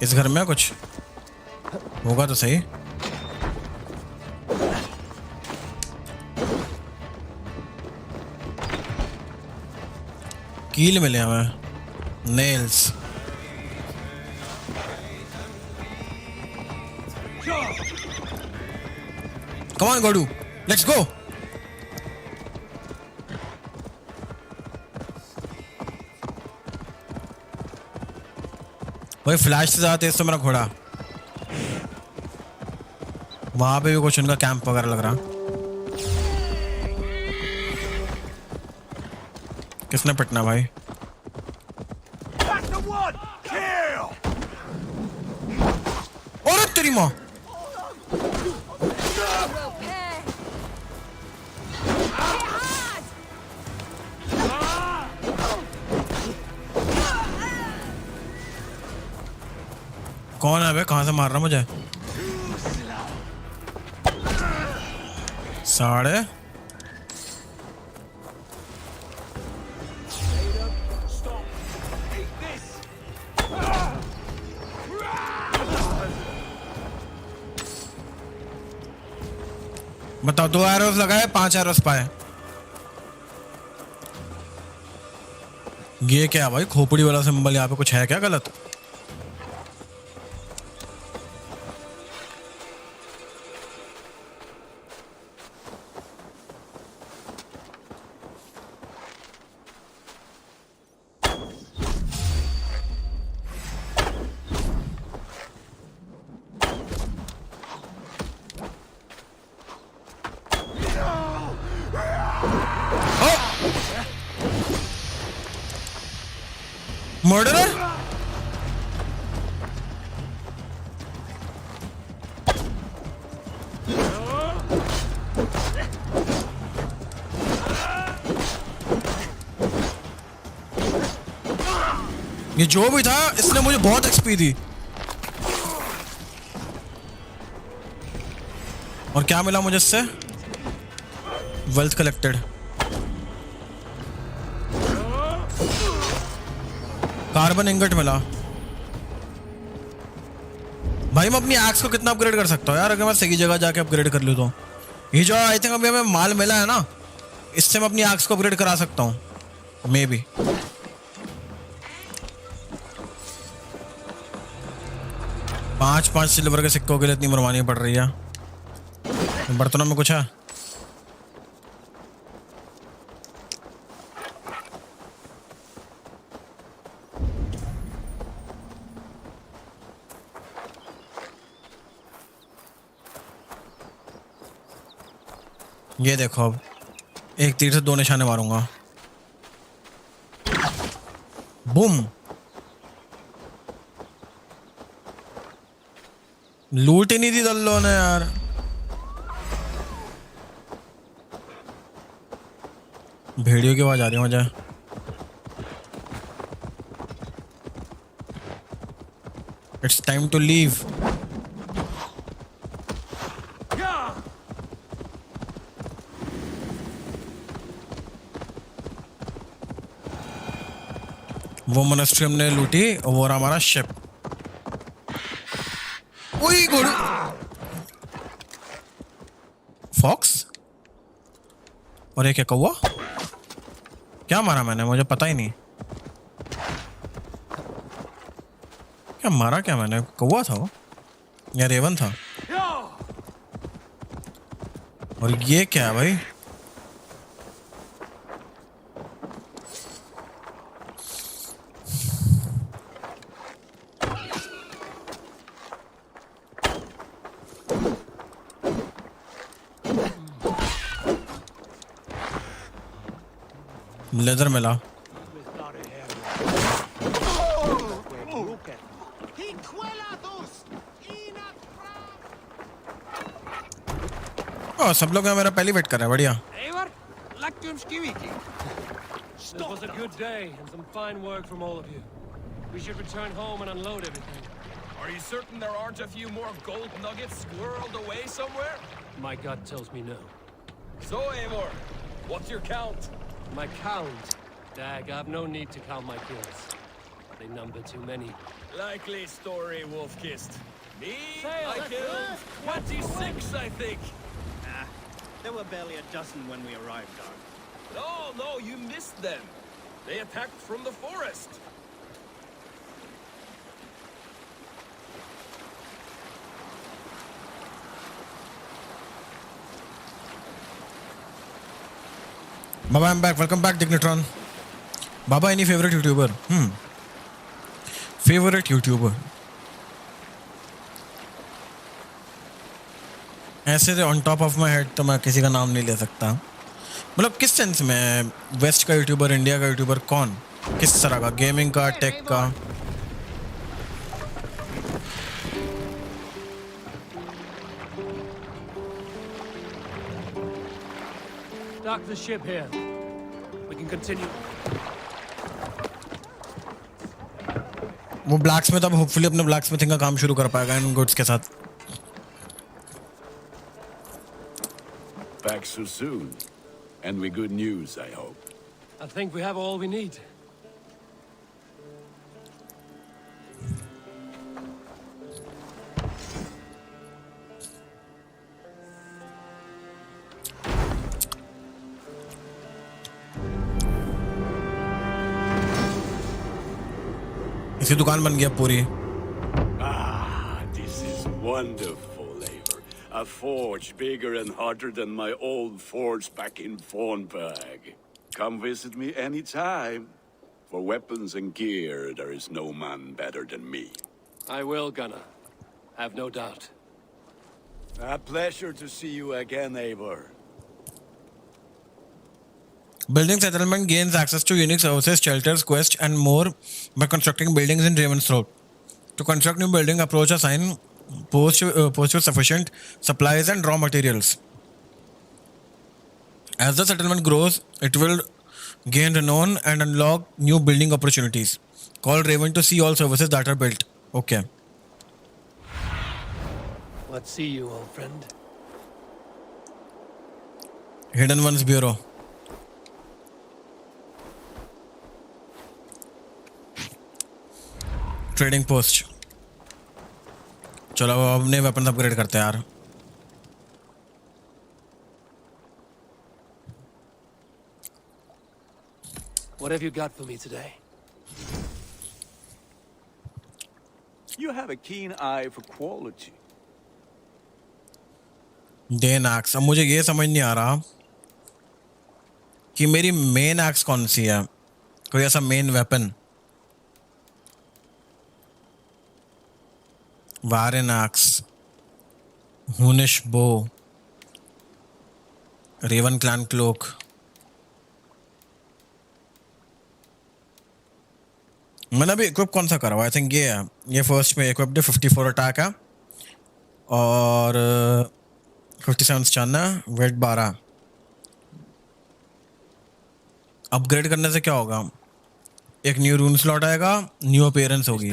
इस घर में कुछ होगा तो सही कील मिले हमें नेल्स कम ऑन घोड़ू लेट्स गो भाई फ्लैश से ज्यादा तेज तो मेरा घोड़ा वहां पे भी कुछ उनका कैंप वगैरह लग रहा किसने पिटना भाई और तेरी माँ कौन है बे कहां से मार रहा मुझे साढ़े बताओ 2 एरोस लगाए 5 एरोस पाए ये क्या भाई खोपड़ी वाला सिंबल यहाँ पे कुछ है क्या गलत मर्डरर ये जो भी था इसने मुझे बहुत एक्सपी दी और क्या मिला मुझे इससे वेल्थ कलेक्टेड कार्बन इंगट मिला भाई मैं अपनी एक्स को कितना अपग्रेड कर सकता हूँ यार अगर मैं सही जगह जाके अपग्रेड कर लूँ तो ये जो आई थिंक अभी हमें माल मिला है ना इससे मैं अपनी एक्स को अपग्रेड करा सकता हूँ मे बी पांच सिल्वर के सिक्कों के लिए इतनी मरवानी पड़ रही है बर्तनों में कुछ है ये देखो अब एक तीर से 2 निशाने मारूंगा बूम लूट ही नहीं दी दल्लो ने यार भेड़ियों की आवाज आ रही है मुझे इट्स टाइम टू लीव वो मोनेस्ट्री हमने लूटी और वो रहा हमारा शिप। ओए घोड़े, फॉक्स और ये क्या कौवा? क्या मारा मैंने, मुझे पता ही नहीं। क्या मारा क्या मैंने? कौवा था वो या रेवन था? और ये क्या है भाई? लेदर मिला। ओ, सब लोग मेरा पहली वेट कर रहे हैं। बढ़िया। This was a good day and some fine work from all of you. We should return home and unload everything. Are you certain there aren't a few more gold nuggets squirreled away somewhere? My gut tells me no. So, Eivor, what's your count? My count? Dag, I have no need to count my kills. They number too many. Likely story, Wolf-Kissed. Me? Sail, I killed 26, I think. There were barely a dozen when we arrived, Dark. No, you missed them. They attacked from the forest. Baba, I'm back. Welcome back, Dignitron. Baba, any favorite YouTuber? Favorite YouTuber? ऐसे तो on top of my head तो मैं किसी का नाम नहीं ले सकता। मतलब किस सेंस में? वेस्ट का यूट्यूबर, इंडिया का यूट्यूबर, कौन किस तरह का? गेमिंग का, टेक का? Dock the ship here. We can continue. वो ब्लैक स्मिथ अब होपफुली अपने ब्लैक स्मिथिंग का काम शुरू कर पाएगा इन गुड्स के साथ। Back so soon. And with good news, I hope. I think we have all we need. इसी दुकान बन गया पूरी। Ah, this is wonderful. A forge bigger and hotter than my old forge back in PhonePe. Come visit me anytime. For weapons and gear, there is no man better than me. I will, Gunnar. Have no doubt. A pleasure to see you again, Eivor. Building settlement gains access to unique services, shelters, quests, and more by constructing buildings in Raven's Throat. To construct new building, approach a sign, post with sufficient supplies and raw materials. As the settlement grows, it will gain renown and unlock new building opportunities. Call Raven to see all services that are built. Okay. Let's see you, old friend. Hidden Ones Bureau. Trading post. चलो अब अपने weapon upgrade करते हैं यार। What have you got for me today? You have a keen eye for quality. डेन एक्स। अब मुझे ये समझ नहीं आ रहा कि मेरी मेन एक्स कौन सी है, कोई ऐसा मेन वेपन। वारेन एक्स, हुनिश बो, रेवन क्लैन क्लोक। मैंने अभी इक्विप कौन सा करा हुआ? आई थिंक ये है। ये फर्स्ट में इक्विप्ड 54 अटैक है और 57 स्टन है, वेट 12। अपग्रेड करने से क्या होगा? एक न्यू रून स्लॉट आएगा, न्यू अपीयरेंस होगी।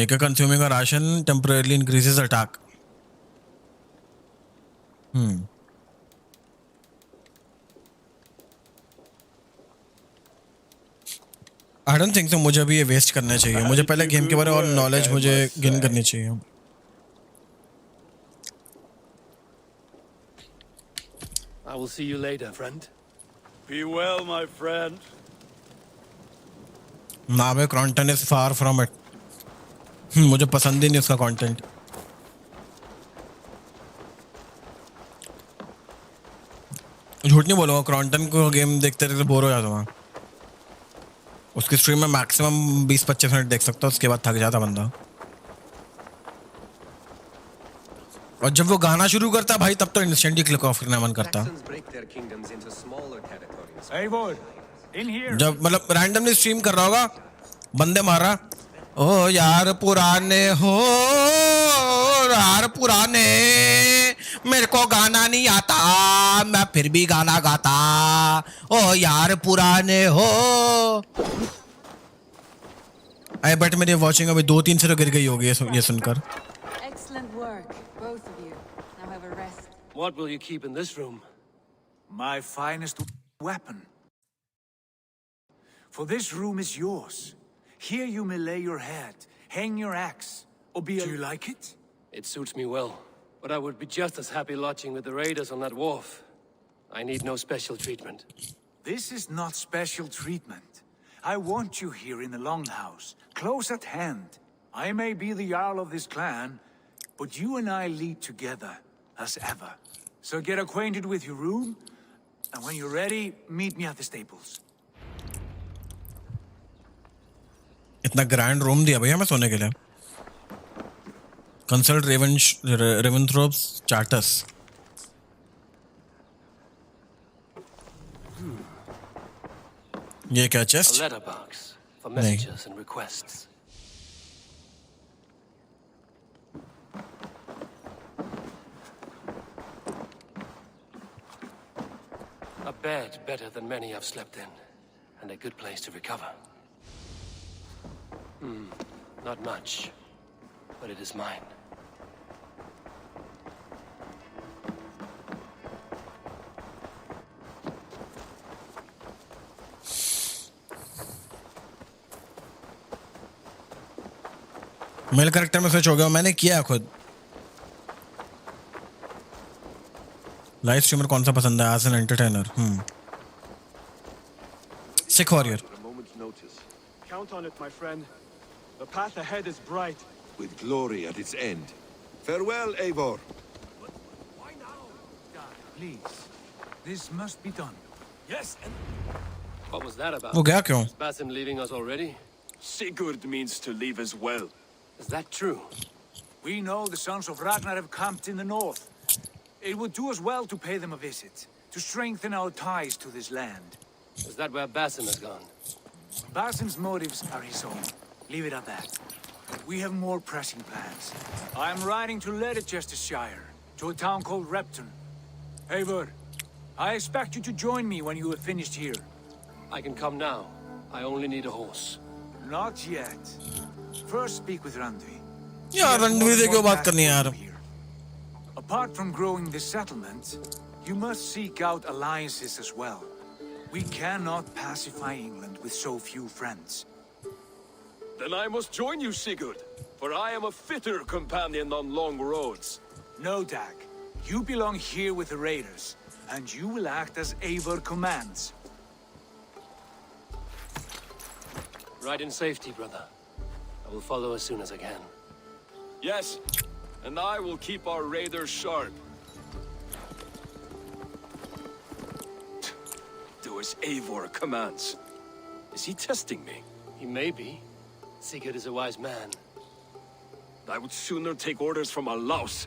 एक consuming a ration temporarily increases attack. I don't think so. मुझे अभी ये वेस्ट करना चाहिए. मुझे पहले गेम के बारे में और नॉलेज मुझे गेन करनी चाहिए. I will see you later, friend. Be well, my friend. नावे content is far from it. मुझे पसंद ही नहीं उसका कंटेंट. झूठ नहीं बोलूँगा, क्रॉन्टन को गेम देखते रहते बोर हो जाता हूँ. उसकी स्ट्रीम में मैक्सिमम 20-25 मिनट देख सकता हूँ, उसके बाद थक जाता बंदा. और जब वो गाना शुरू करता भाई तब तो इंस्टेंटली क्लिक ऑफ करने मन करता. जब मतलब रैंडमली स्ट्रीम कर रहा होगा, बंदे मार रहा, ओ यार पुराने हो यार पुराने, मेरे को गाना नहीं आता मैं फिर भी गाना गाता, ओ यार पुराने हो. आई बेट मेरी वॉचिंग अभी 2-3 से तो गिर गई होगी ये सुनकर. Excellent work, both of you. Now have a rest. What will you keep in this room? My finest weapon. For this room is yours. Here you may lay your head, hang your axe, or be a... Do you like it? It suits me well, but I would be just as happy lodging with the raiders on that wharf. I need no special treatment. This is not special treatment. I want you here in the Longhouse, close at hand. I may be the Jarl of this clan, but you and I lead together, as ever. So get acquainted with your room, and when you're ready, meet me at the stables. इतना grand room दिया भैया मैं सोने के लिए. Consult Raventhorpe's charters. ये क्या chest? A letterbox for messages and requests. A bed better than many I've slept in, and a good place to recover. Not much, but it is mine. Male character में switch हो गया. मैंने किया खुद. Live streamer कौन सा पसंद है as an entertainer? Sick warrior. Count on it, my friend. The path ahead is bright. With glory at its end. Farewell, Eivor. Why now? Please. This must be done. Yes, and... What was that about? वो गया क्यों? Is Basim leaving us already? Sigurd means to leave as well. Is that true? We know the sons of Ragnar have camped in the north. It would do us well to pay them a visit, to strengthen our ties to this land. Is that where Basim has gone? Basim's motives are his own. Leave it at that. We have more pressing plans. I am riding to Leicestershire, to a town called Repton. Eivor, I expect you to join me when you have finished here. I can come now. I only need a horse. Not yet. First speak with Randvi. यार रणवीर से क्यों बात करनी है यार? Apart from growing this settlement, you must seek out alliances as well. We cannot pacify England with so few friends. Then I must join you, Sigurd, for I am a fitter companion on long roads. No, Dag. You belong here with the raiders, and you will act as Eivor commands. Ride in safety, brother. I will follow as soon as I can. Yes, and I will keep our raiders sharp. Do as Eivor commands. Is he testing me? He may be. Sigurd is a wise man. I would sooner take orders from a louse.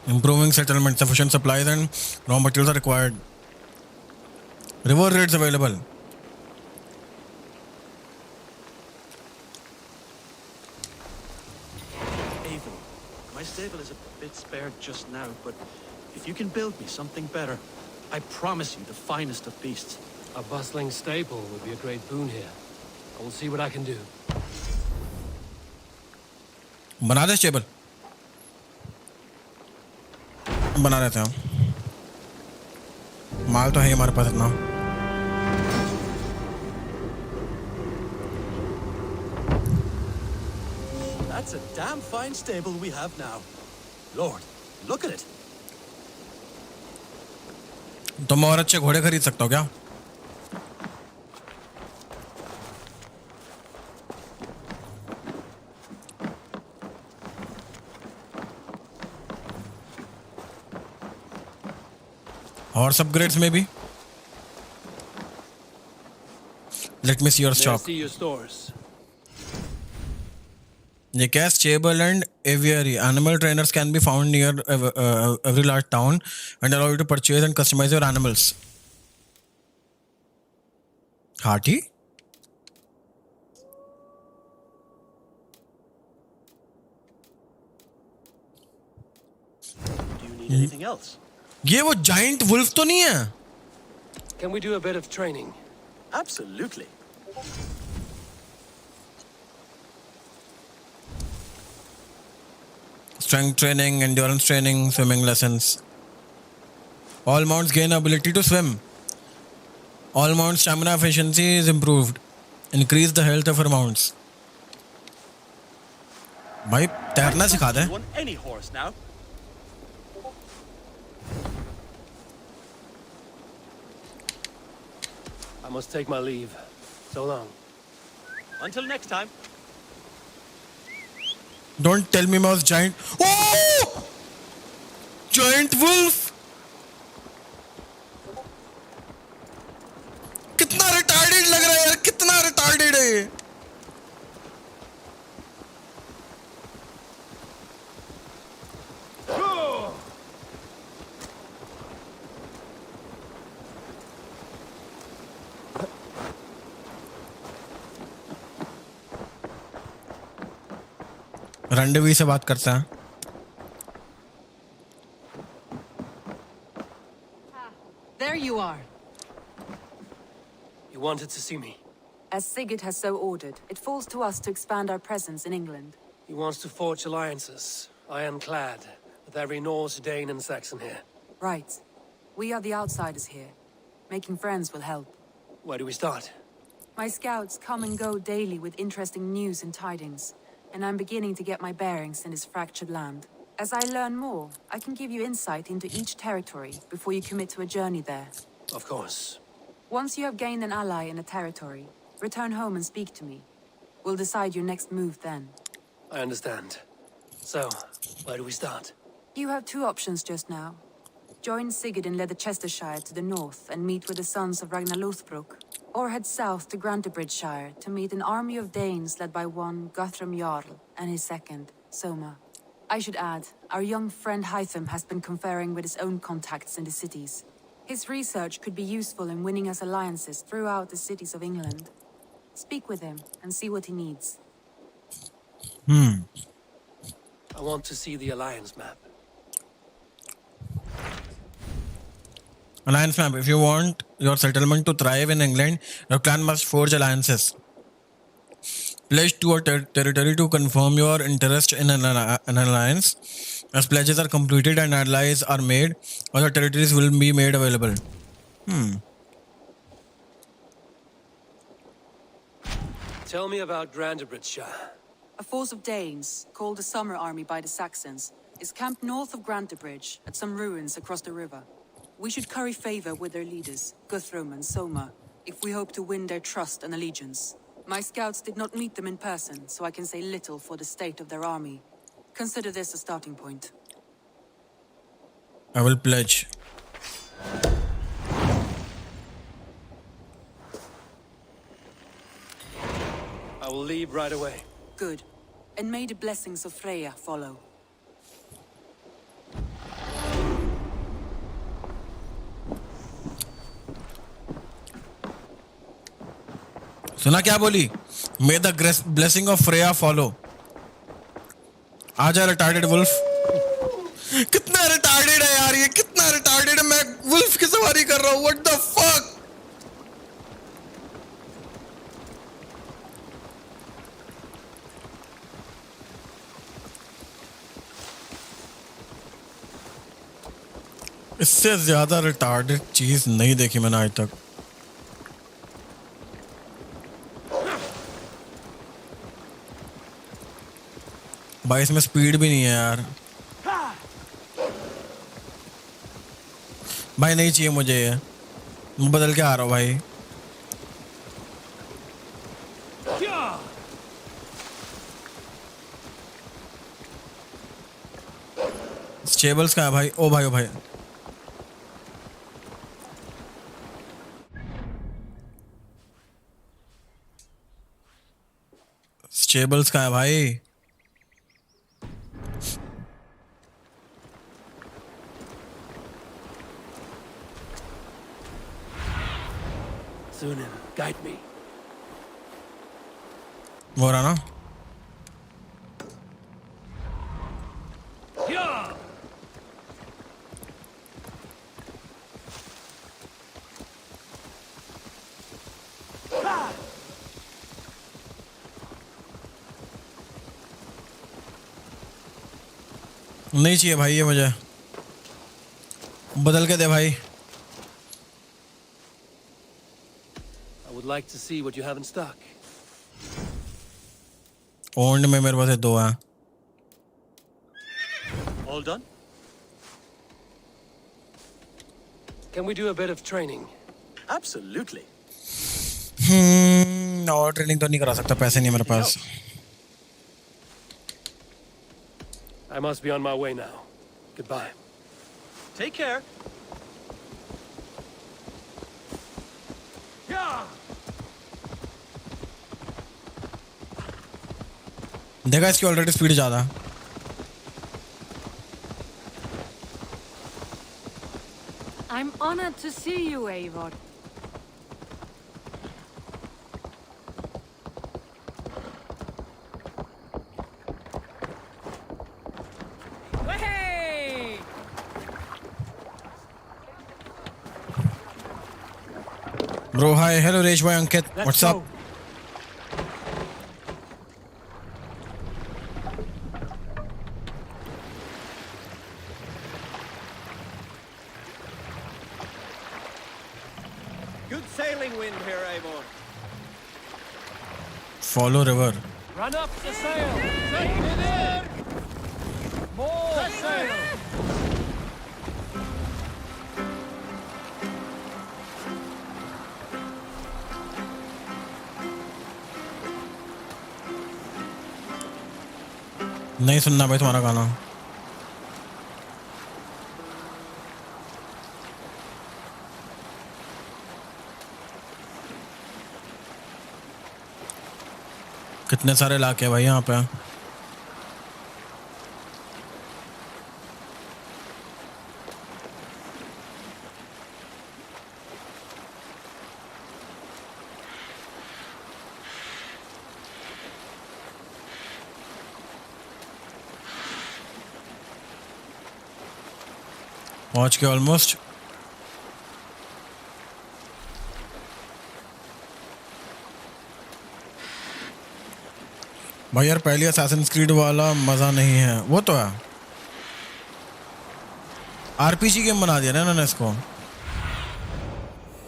Improving settlement, sufficient supplies and raw materials are required. Reward rates available. Eivor, my stable is a bit spared just now, but if you can build me something better, I promise you the finest of beasts. A bustling stable would be a great boon here. I will see what I can do. बना दे stable. बना लेते हैं, माल तो है हमारे पास इतना। That's a damn fine stable we have now. Lord, look at it. तो मैं और अच्छे घोड़े खरीद सकता हूँ क्या? Horse upgrades maybe. Let me see your stock. See your stores. ये क्या? Stable and aviary. Animal trainers can be found near every large town and allow you to purchase and customize your animals. Hearty? Do you need anything else? ये वो giant wolf तो नहीं है? Can we do a bit of training? Absolutely. Strength training, endurance training, swimming lessons. All mounts gain ability to swim. All mounts stamina efficiency is improved. Increase the health of your mounts. भाई तैरना सिखा दे. Want any horse now? I must take my leave. So long. Until next time. Don't tell me mouse giant. Oh! Giant wolf. कितना retarded लग रहा है यार, कितना retarded है ये. रंडवी से बात करते हैं. There you are. You wanted to see me. As Sigurd has so ordered, it falls to us to expand our presence in England. He wants to forge alliances, ironclad, with every Norse, Dane, and Saxon here. Right. We are the outsiders here. Making friends will help. Where do we start? My scouts come and go daily with interesting news and tidings, and I'm beginning to get my bearings in this fractured land. As I learn more, I can give you insight into each territory before you commit to a journey there. Of course. Once you have gained an ally in a territory, return home and speak to me. We'll decide your next move then. I understand. So, where do we start? You have two options just now. Join Sigurd in Leicestershire to the north and meet with the sons of Ragnar Lothbrok, or head south to Grantebridgeshire to meet an army of Danes led by one Guthrum Jarl and his second, Soma. I should add, our young friend Hytham has been conferring with his own contacts in the cities. His research could be useful in winning us alliances throughout the cities of England. Speak with him and see what he needs. I want to see the alliance map. Alliance map. If you want your settlement to thrive in England, your clan must forge alliances. Pledge to a territory to confirm your interest in an alliance. As pledges are completed and allies are made, other territories will be made available. Tell me about Grantebridgeshire. A force of Danes, called the Summer Army by the Saxons, is camped north of Grantebridge at some ruins across the river. We should curry favor with their leaders, Guthrum and Soma, if we hope to win their trust and allegiance. My scouts did not meet them in person, so I can say little for the state of their army. Consider this a starting point. I will pledge. I will leave right away. Good. And may the blessings of Freya follow. सुना क्या बोली? May the blessing of Freya follow. आजा retarded wolf. कितना retarded है यार ये, कितना retarded है. मैं wolf की सवारी कर रहा हूँ. What the fuck? इससे ज्यादा रिटार्डेड चीज नहीं देखी मैंने आज तक। भाई इसमें स्पीड भी नहीं है यार। भाई नहीं चाहिए मुझे ये, मैं बदल के आ रहा हूँ भाई। स्टेबल्स कहाँ है भाई? ओ भाई, ओ भाई। स्टेबल्स कहाँ है भाई? Sunan, guide me. वो रहा ना? नहीं चाहिए भाई ये मुझे, बदल के दे भाई। I would like to see what you have in stock. Owned में मेरे पास 2 हैं। All done? Can we do a bit of training? Absolutely. और ट्रेनिंग तो नहीं करा सकता, पैसे नहीं मेरे पास। I must be on my way now. Goodbye. Take care. देखा इसकी ऑलरेडी स्पीड ज्यादा। I'm honored to see you, Eivor. Hey! Bro, hi, hello Rage boy, Ankit. What's up? Good sailing wind here, Eivor. Follow river. Run up the sail! Set me there! More sail! नहीं सुनना भाई तुम्हारा गाना। कितने सारे इलाके भाई यहाँ पे। पहुंच के ऑलमोस्ट। भाई यार पहले असैसिन्स क्रीड वाला मजा नहीं है, वो तो है। आरपीजी गेम बना दिया ना इन्होंने इसको।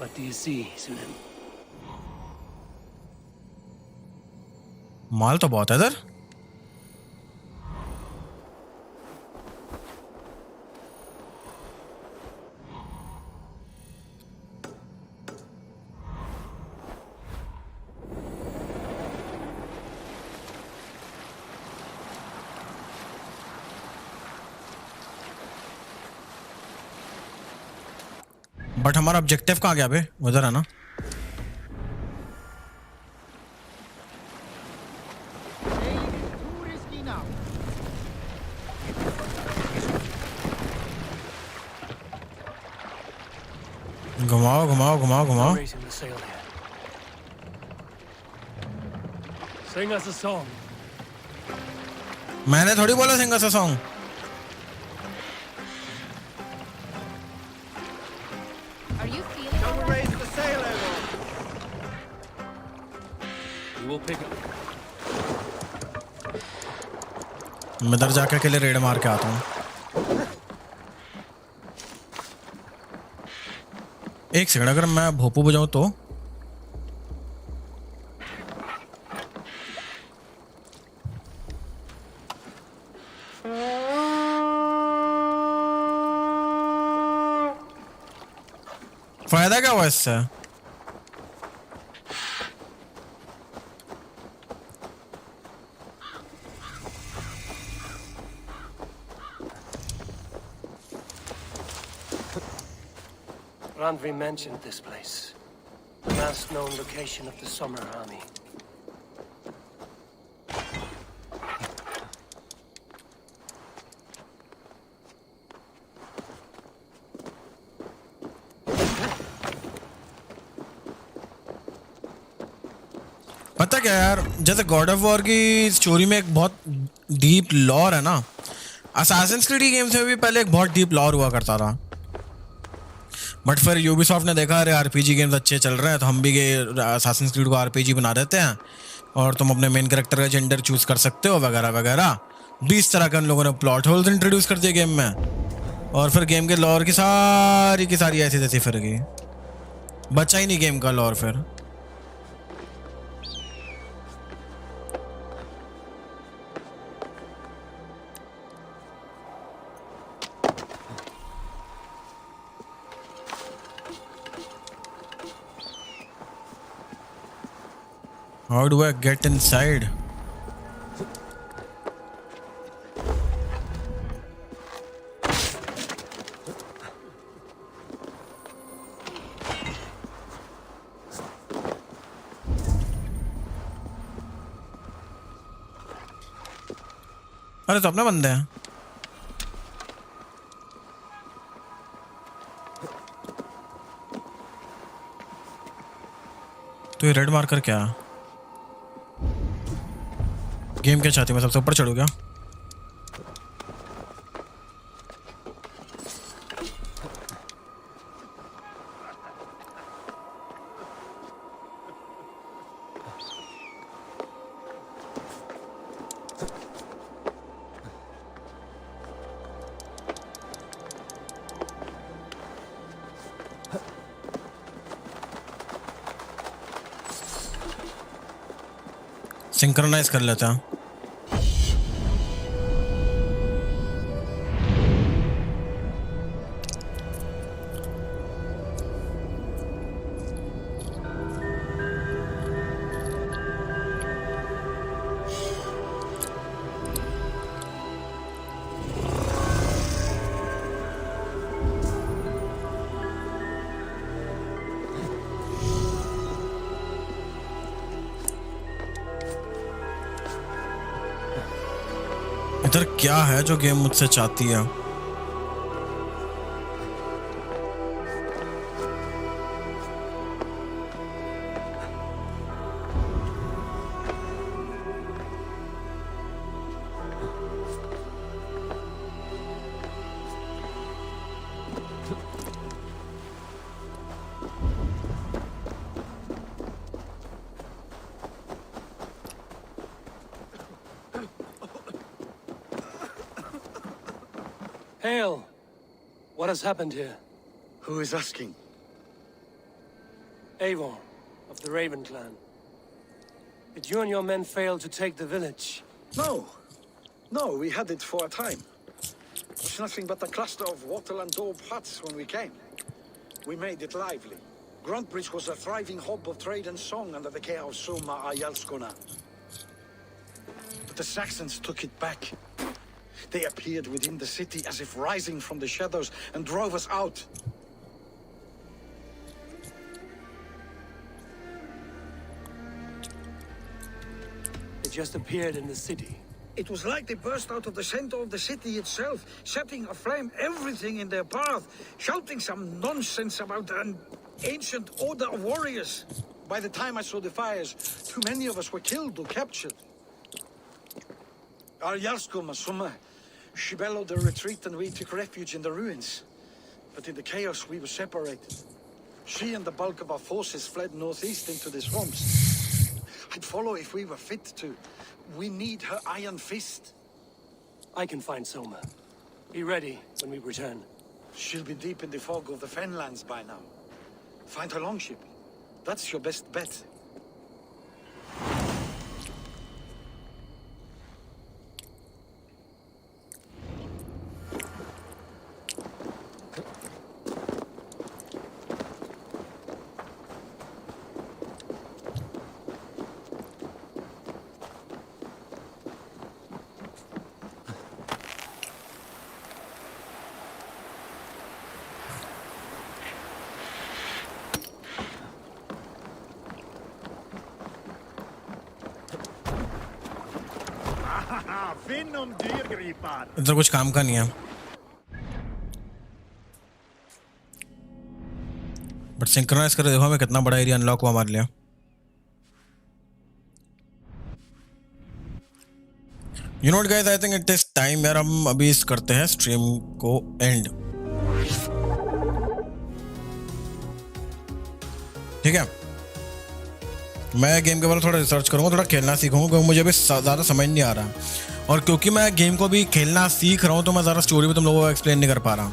What do you see, Sunan? माल तो बहुत है इधर। बट हमारा ऑब्जेक्टिव कहाँ गया बे? उधर है ना। घुमाओ घुमाओ घुमाओ घुमाओ। Raising the sail here. Sing us a song. मैंने थोड़ी बोला सिंगर सा song. Are you feeling all right? Raise the sail, Eivor. We will pick up. मैं इधर जाकर के लिए रेड मार के आता हूँ। एक सेकंड, अगर मैं भोपू बजाऊं तो फायदा क्या हुआ इससे? Randvi mentioned this place. The last known location of the Summer Army. पता क्या यार, जैसे गॉड ऑफ वॉर की स्टोरी में एक बहुत डीप लॉर है ना, असैसिन्स क्रीड गेम्स में भी पहले एक बहुत डीप लॉर हुआ करता था, बट फिर यूबीसॉफ्ट ने देखा अरे आरपीजी गेम्स अच्छे चल रहे हैं तो हम भी असैसिन्स क्रीड को आरपीजी बना देते हैं और तुम अपने मेन कैरेक्टर का जेंडर चूज कर सकते हो वगैरह वगैरह। 20 तरह के उन लोगों ने प्लॉट होल्स इंट्रोड्यूस कर दिए गेम में, और फिर गेम के लॉर की सारी ऐसी तैसी फिर गई, बचा ही नहीं गेम का लॉर फिर। How do I get inside? अरे तो अपने बंदे हैं। तो ये रेड मार्कर क्या है? गेम क्या चाहती है, मैं सबसे ऊपर चढ़ूँ क्या? सिंक्रोनाइज कर लेता हूँ। इधर क्या है जो गेम मुझसे चाहती है? Hail! What has happened here? Who is asking? Eivor, of the Raven clan. Did you and your men fail to take the village? No. No, we had it for a time. It was nothing but a cluster of wattle and daub huts when we came. We made it lively. Gruntbridge was a thriving hub of trade and song under the care of Soma Ayalskona. But the Saxons took it back. They appeared within the city as if rising from the shadows and drove us out. They just appeared in the city. It was like they burst out of the center of the city itself, setting aflame everything in their path, shouting some nonsense about an ancient order of warriors. By the time I saw the fires, too many of us were killed or captured. Our Yarsko Masuma, she bellowed a retreat and we took refuge in the ruins. But in the chaos, we were separated. She and the bulk of our forces fled northeast into the swamps. I'd follow if we were fit to. We need her iron fist. I can find Soma. Be ready when we return. She'll be deep in the fog of the Fenlands by now. Find a longship. That's your best bet. इधर कुछ काम का नहीं है, but synchronise कर देखो हमें कितना बड़ा एरिया अनलॉक हुआ हमारे लिए। You know what guys, I think it is time यार, हम अभी इस करते हैं स्ट्रीम को एंड। ठीक है, मैं गेम के बारे में थोड़ा रिसर्च करूंगा, थोड़ा खेलना सीखूंगा, क्योंकि मुझे अभी ज़्यादा समझ नहीं आ रहा, और क्योंकि मैं गेम को भी खेलना सीख रहा हूं तो मैं ज़्यादा स्टोरी भी तुम लोगों को एक्सप्लेन नहीं कर पा रहा।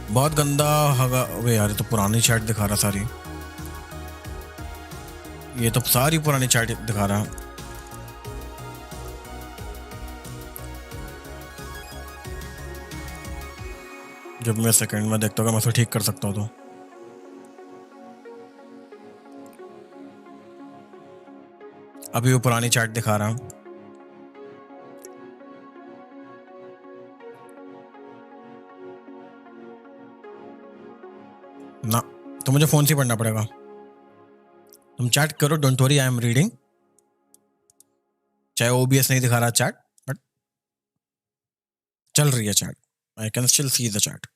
बहुत गंदा हगा। अबे यार, ये तो पुरानी चैट दिखा रहा सारी, ये तो सारी पुरानी चैट दिखा रहा। जब मैं सेकंड में देखता हूँ मैं उसे ठीक कर सकता हूँ तो। अभी वो पुरानी चैट दिखा रहा। ना, तो मुझे फोन से पढ़ना पड़ेगा। तुम चैट करो, don't worry, I am reading. चाहे ओबीएस नहीं दिखा रहा चैट, बट चल रही है chat. I can still see the chat.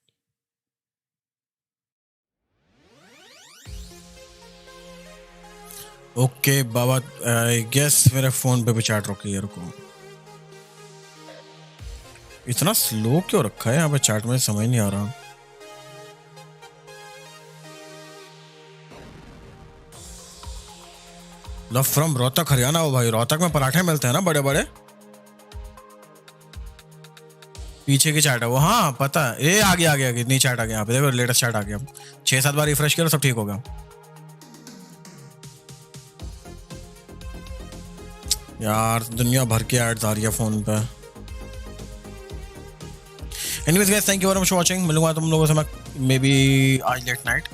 Okay बाबा, आई गेस मेरे फोन पे भी चैट रोकी है। रुको, इतना स्लो क्यों रखा है यहाँ पे चैट में, समझ नहीं आ रहा। Love from Rohtak Haryana. हो भाई, रोहतक में पराठे मिलते हैं ना बड़े बड़े। पीछे की चैट है वो, हाँ पता है। ये आगे आगे आगे इतनी चैट आ गया यहाँ पे, देखो लेटेस्ट चैट आ गया। 6-7 बार रिफ्रेश किया सब ठीक हो गया। यार दुनिया भर के एड्स आ रही है फोन पे। Anyways guys, thank you very much for watching. मिलूंगा तुम लोगों से मैं मे बी आज लेट नाइट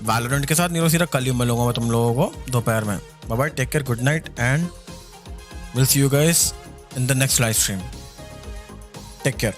वैलोरेंट के साथ, नहीं सीधा कल ही मिलूंगा मैं तुम लोगों को दोपहर में। Bye bye, take care, good night, and will see you guys in the next live stream. Take care.